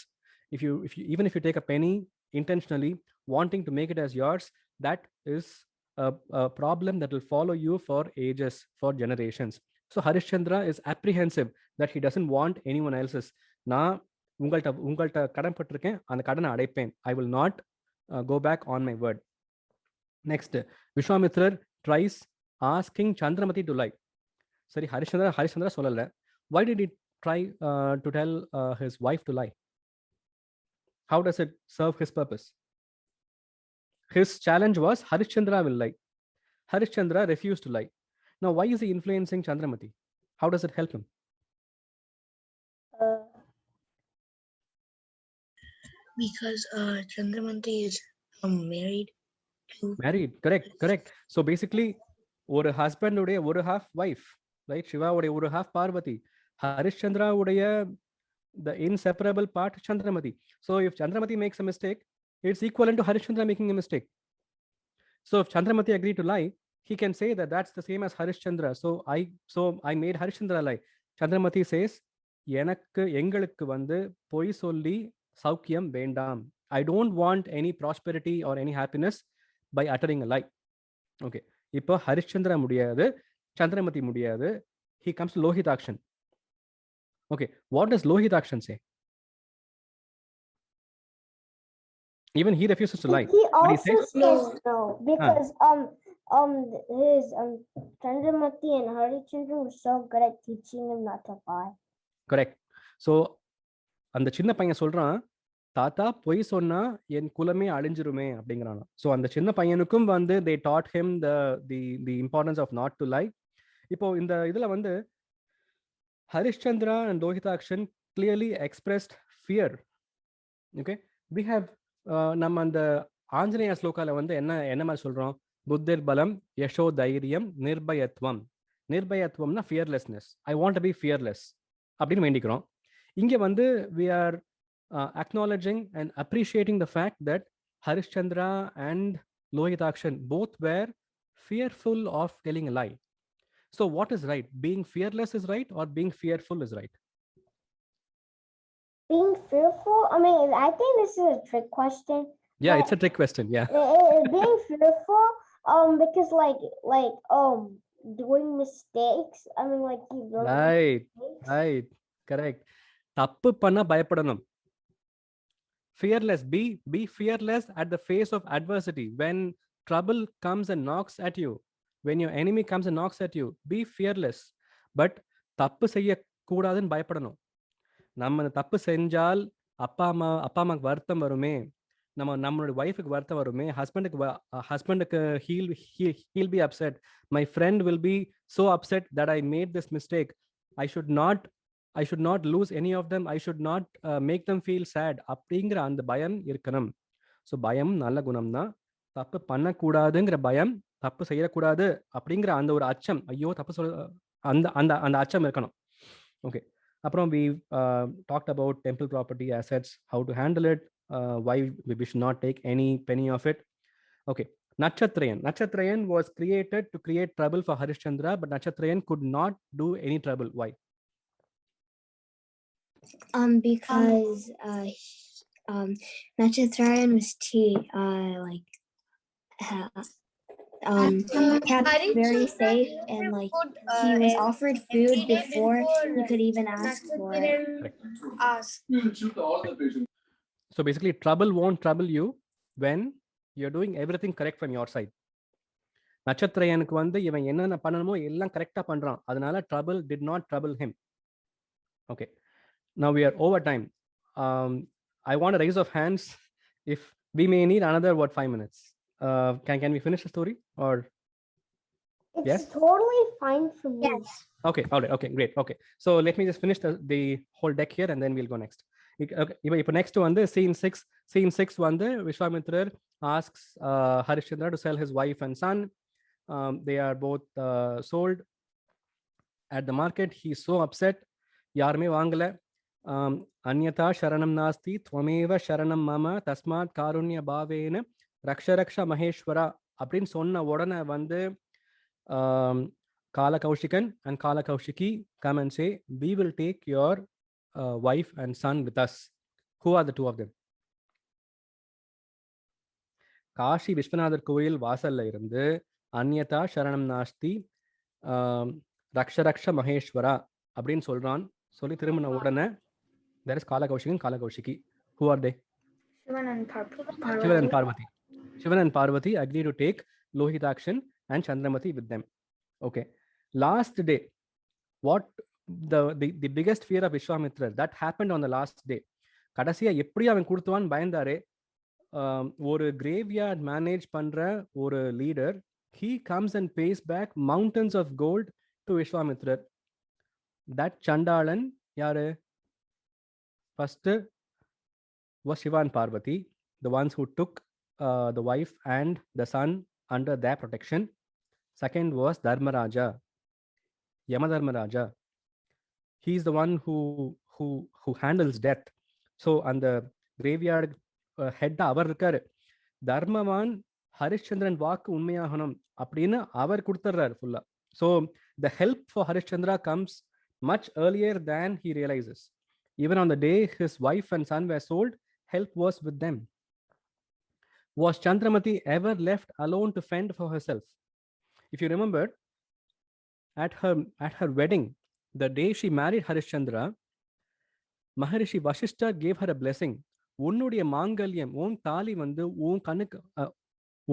even if you take a penny intentionally wanting to make it as yours, that is a problem that will follow you for ages, for generations. So Harishchandra is apprehensive that he doesn't want anyone else's. நான் உங்கள்கிட்ட கடன் பட்டிருக்கேன், அந்த கடனை அடைப்பேன். I will not go back on my word. Next, Vishwamitra tries asking Chandramati to lie. Sorry, Harishchandra சொல்லல. Why did he try to tell his wife to lie? How does it serve his purpose? His challenge was Harishchandra will lie. Harishchandra refused to lie. Now, why is he influencing Chandramati? How does it help him? Because Chandramati is married to. Married, correct. So basically, ஒரு husband உடைய ஒரு half wife, right? Shiva உடைய ஒரு half Parvati. Harishchandra உடைய the inseparable part Chandramati. So if Chandramati makes a mistake, it's equivalent to Harishchandra making a mistake. So if Chandramati agreed to lie, he can say that that's the same as Harishchandra. So I made Harishchandra lie. Chandramati says, எனக்கு எங்களுக்கு வந்து பொய் சொல்லி சௌக்கியம் வேண்டாம். I don't want any prosperity or any happiness by uttering a lie. Okay. இப்போ Harishchandra முடியாது, Chandramati முடியாது. He comes to Lohitakshan. Okay. What does Lohitakshan say? Even he refuses to lie. He But he also says, says no because his Chandramati and Harishchandra were so good at teaching him not to lie. correct. So அந்த சின்ன பையன் சொல்றான், தாத்தா பொய் சொன்னா என் குலமே அழிஞ்சிருமே அப்படிங்கிறான். So அந்த சின்ன பையனுக்கும் வந்து they taught him the importance of not to lie. இப்போ இந்த இதுல வந்து Harishchandra and Lohitakshan clearly expressed fear. Okay, we have நம்ம அந்த ஆஞ்சநேய ஸ்லோகால வந்து என்ன மாதிரி சொல்றோம்? புத்திர் பலம் யசோ தைரியம் நிர்பயத்வம். நிர்பயத்வம்னா fearlessness. I want to be fearless அப்படின்னு வேண்டிக்கிறோம். இங்க வந்து we are acknowledging and appreciating the fact that Harishchandra and Lohitakshan both were fearful of telling a lie. So what is right? Being fearless is right or being fearful is right? Being fearful? I mean, I think this is a trick question. Yeah, it's a trick question. Yeah. Being fearful, because doing mistakes. I mean, like you learn Right, mistakes. right, correct. தப்பு பண்ண பயப்படணும். Fearless, be fearless at the face of adversity. When trouble comes and knocks at you, when your enemy comes and knocks at you, be fearless. But தப்பு செய்ய கூடாதுன்னு பயப்படணும். நம்ம தப்பு செஞ்சால் அப்பா அம்மாக்கு வருத்தம் வருமே, நம்மளோட ஒய்ஃபுக்கு வருத்தம் வருமே, ஹஸ்பண்டுக்கு he'll be upset. My friend will be so upset that I made this mistake. I should not lose any of them. I should not make them feel sad. அப்படிங்கிற அந்த பயம் இருக்கணும். ஸோ பயம் நல்ல குணம் தான். தப்பு பண்ணக்கூடாதுங்கிற பயம், தப்பு செய்யக்கூடாது அப்படிங்கிற அந்த ஒரு அச்சம், ஐயோ தப்பு சொல்ல அந்த அந்த அந்த அச்சம் இருக்கணும். ஓகே. அப்புறம் we talked about temple property assets, how to handle it, why we should not take any penny of it. Okay. Nachatrayan was created to create trouble for Harishchandra, but Nachatrayan could not do any trouble. Why? Because Nachatrayan was kept very safe, and like he was offered food before he could even ask for it. So basically, trouble won't trouble you when you're doing everything correct from your side. நட்சத்திரனுக்கு வந்து இவன் என்னென்ன பண்ணணுமோ எல்லாம் கரெக்டா பண்றான், அதனால trouble did not trouble him. Okay, now we are over time. I want a raise of hands if we may need another 5 minutes. Can we finish the story or? It's Yes? totally fine for me. Yes. Okay, all right, okay, great. Okay, so let me just finish the whole deck here and then we'll go next. Okay, இப்போ next வந்து scene 6 வந்து Vishwamitra asks Harishchandra to sell his wife and son. They are both sold at the market. He's so upset. யாருமே வாங்கல. அன்யதா சரணம் நாஸ்தி த்வமேவ சரணம் மம தஸ்மாத் காருண்ய பாவேன ரக்ஷ மகேஸ்வரா அப்படின்னு சொன்ன உடனே வந்து Kalakaushikam and Kalakaushiki come and say, we will take your wife and son with us. Who are the two of them? Kashi Vishwanathar கோயில் வாசல்ல இருந்து அன்யதா சரணம் நாஸ்தி ரக்ஷ மகேஸ்வரா அப்படின்னு சொல்றான். சொல்லி திரும்பின உடனே there is Kalakaushikam, Kalakaushiki. Who are they? Shivan and Parvati. Shivan and Parvati agree to take Lohitakshan and Chandramati with them. Okay, last day, what the biggest fear of Vishwamitra that happened on the last day. கடைசியா எப்படி அவன் கொடுத்துவான் பயந்தாரே. ஒரு graveyard manage பண்ற ஒரு leader, he comes and pays back mountains of gold to Vishwamitra. That Chandalan யாரு? First was Shiva and Parvati, the ones who took the wife and the son under their protection. Second was Dharmaraja, Yamadharmaraja. He is the one who handles death. So அந்த graveyard head அவர் இருக்காரு. தர்மவான் ஹரிஷ்சந்திரன் வாக்கு உண்மையாகணும் அப்படின்னு அவர் கொடுத்துறாரு ஃபுல்லா. So the help for Harishchandra comes much earlier than he realizes. Even on the day his wife and son were sold, help was with them. Was Chandramati ever left alone to fend for herself? If you remember, at her wedding, the day she married Harishchandra, Maharishi Vashishta gave her a blessing. உன்னுடைய மாங்கல்யம் உன் தாலி வந்து உன் கண்ணுக்கு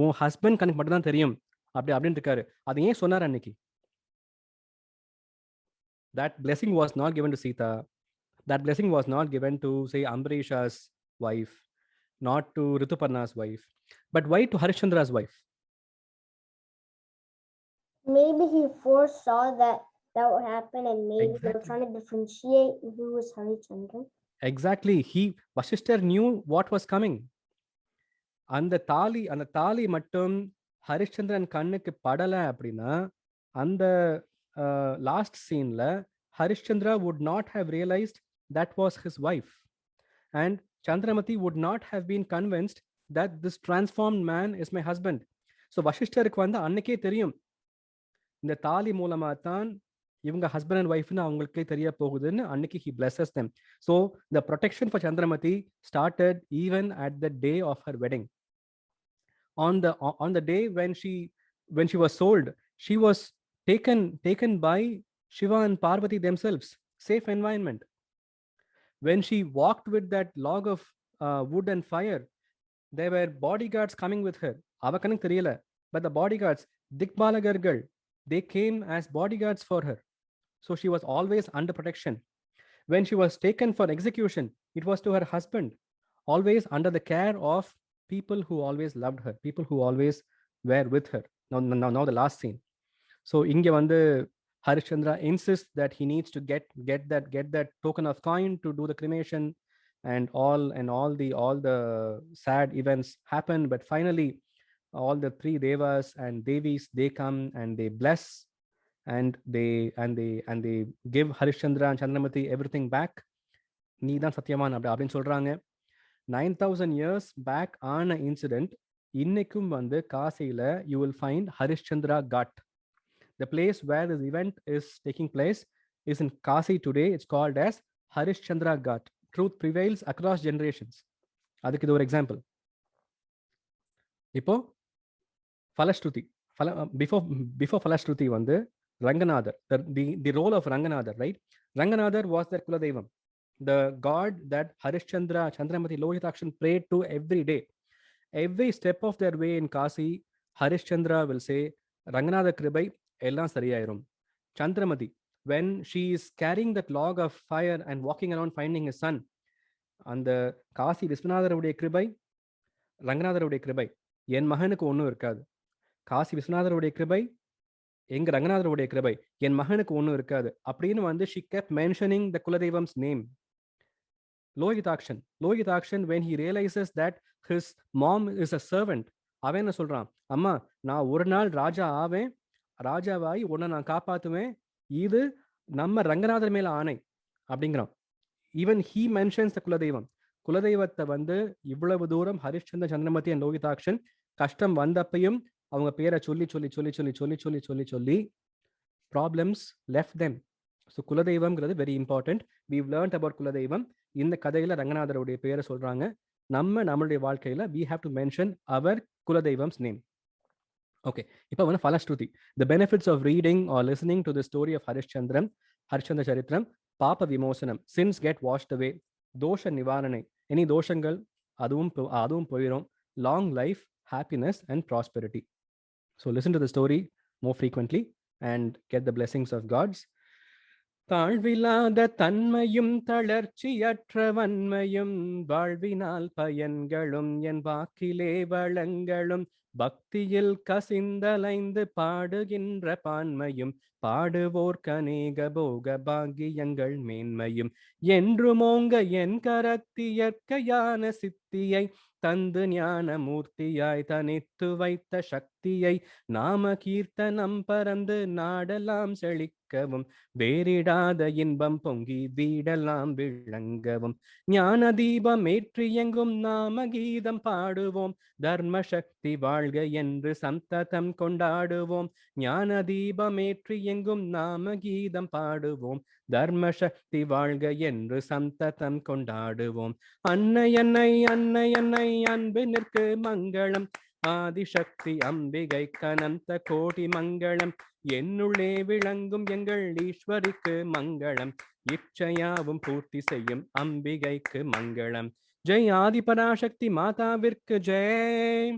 உன் husband கண்ணுக்கு மட்டும் தான் தெரியும் அப்படின்னு இருக்காரு. அது ஏன் சொன்னார் அன்னைக்கு? That blessing was not given to Sita. That blessing was not given to, say, Ambarisha's wife, not to Rituparna's wife. But why to Harishchandra's wife? Maybe he foresaw that would happen, and maybe they were Exactly. trying to differentiate who was Harishchandra. Exactly. Vashishthar knew what was coming. அந்த தாலி மட்டும் ஹரிஷ்சந்திரன் கண்ணுக்கு படல அப்படின்னா அந்த last சீன்ல Harishchandra would not have realized that was his wife, and Chandramati would not have been convinced that this transformed man is my husband. So வசிஷ்டருக்கு வந்து அன்னைக்கே தெரியும் இந்த தாலி மூலமா தான் இவங்க ஹஸ்பண்ட் அண்ட் ஒய்ஃப்னு அவங்களுக்கே தெரிய போகுதுன்னு அன்னைக்கு he blesses them. So the protection for Chandramati started even at the day of her wedding. On the day when she was sold, she was taken by Shiva and Parvati themselves. Safe environment. When she walked with that log of wood and fire, there were bodyguards coming with her. Avakanuk theriyala, but the bodyguards, Dikbalagargal, they came as bodyguards for her. So she was always under protection. When she was taken for execution, it was to her husband, always under the care of people who always loved her, people who always were with her. Now the last scene. So inge vandu Harishchandra insists that he needs to get that token of coin to do the cremation, and all the sad events happen. But finally, all the three devas and devis, they come and they bless, and they give Harishchandra and Chandramati everything back. நீ தான் சத்தியவான் அப்படின்னு சொல்றாங்க. 9,000 years back ஆன incident இன்னைக்கும் வந்து காசியில you will find Harishchandra Ghat. The place where this event is taking place is in Kasi today. It's called as Harishchandra Ghat. Truth prevails across generations. அதுக்கு இது ஒரு எக்ஸாம்பிள். இப்போ Falashruti. Before Falashruti வந்து Ranganadhar, the role of Ranganadhar, right? Ranganadhar was their Kuladevam, the god that Harishchandra, Chandramati, Lohitakshan prayed to every day. Every step of their way in Kasi, Harishchandra will say, Ranganadhar Kribai, எல்லாம் சரியாயிரும். Chandramati, when she is carrying that log of fire and walking around finding his son, அந்த காசி விஸ்வநாதருடைய கிருபை, ரங்கநாதருடைய கிருபை, என் மகனுக்கு ஒன்றும் இருக்காது. காசி விஸ்வநாதருடைய கிருபை, எங்க ரங்கநாதருடைய கிருபை, என் மகனுக்கு ஒன்றும் இருக்காது அப்படின்னு வந்து she kept mentioning the Kuladevam's name. Lohitakshan, when he realizes that his mom is a servant, அவன் என்ன சொல்றான்? அம்மா, நான் ஒரு நாள் ராஜா ஆவேன், ராஜாவாய் உன்னை நான் காப்பாத்துவேன், இது நம்ம ரங்கநாதர் மேல ஆணை அப்படிங்கிறான். ஈவன் he mentions the குலதெய்வம். குலதெய்வத்தை வந்து இவ்வளவு தூரம் ஹரிஷ்சந்திர, சந்திரமதி and லோகிதாக்ஷன் கஷ்டம் வந்தப்பையும் அவங்க பேரை சொல்லி ப்ராப்ளம்ஸ் லெஃப்ட் தெம். ஸோ குலதெய்வம்ங்கிறது very important. we've learned about குலதெய்வம். இந்த கதையில ரங்கநாதருடைய பேரை சொல்றாங்க. நம்மளுடைய வாழ்க்கையில we have to mention our குலதெய்வம்'s name. Okay, இப்போ வந்து Falashruti. The benefits of reading or listening to the story of Harishchandra Charitram, Papa Vimosanam, sins get washed away, Dosha Nivaranai, any doshangal adum poirum, long life, happiness and prosperity. So listen to the story more frequently and get the blessings of gods. தாழ்வில்லாத தன்மையும் தளர்ச்சியற்ற வன்மையும் வாழ்வினால் பயன்களும் என் வாக்கிலே வளங்களும் பக்தியில் கசிந்தலைந்து பாடுகின்ற பான்மையும் பாடுவோர்க்கநேக போக பாக்கியங்கள் மேன்மையும் என்றுமோங்க என் கரத்தியற்கையான சித்தியை தந்து ஞான மூர்த்தியாய் தனித்து வைத்த சக்தி பராசக்தியை நாம கீர்த்தனம் பறந்து நாடெல்லாம் செழிக்கவும் வேறிடாத இன்பம் பொங்கி வீடெல்லாம் விளங்கவும் ஞான தீபம் ஏற்றி எங்கும் நாம கீதம் பாடுவோம் தர்ம சக்தி வாழ்க என்று சந்ததம் கொண்டாடுவோம் ஞான தீபம் ஏற்றி எங்கும் நாம கீதம் பாடுவோம் தர்ம சக்தி வாழ்க என்று சந்ததம் கொண்டாடுவோம் அன்னை அன்னை அன்னை அன்னை அன்பினிற்கு மங்களம் ஆதிசக்தி அம்பிகை கனந்த கோடி மங்களம் என்னுள்ளே விளங்கும் எங்கள் ஈஸ்வரிக்கு மங்களம் இச்சையாவும் பூர்த்தி செய்யும் அம்பிகைக்கு மங்களம் ஜெய் ஆதி பராசக்தி மாதாவிற்கு ஜெய்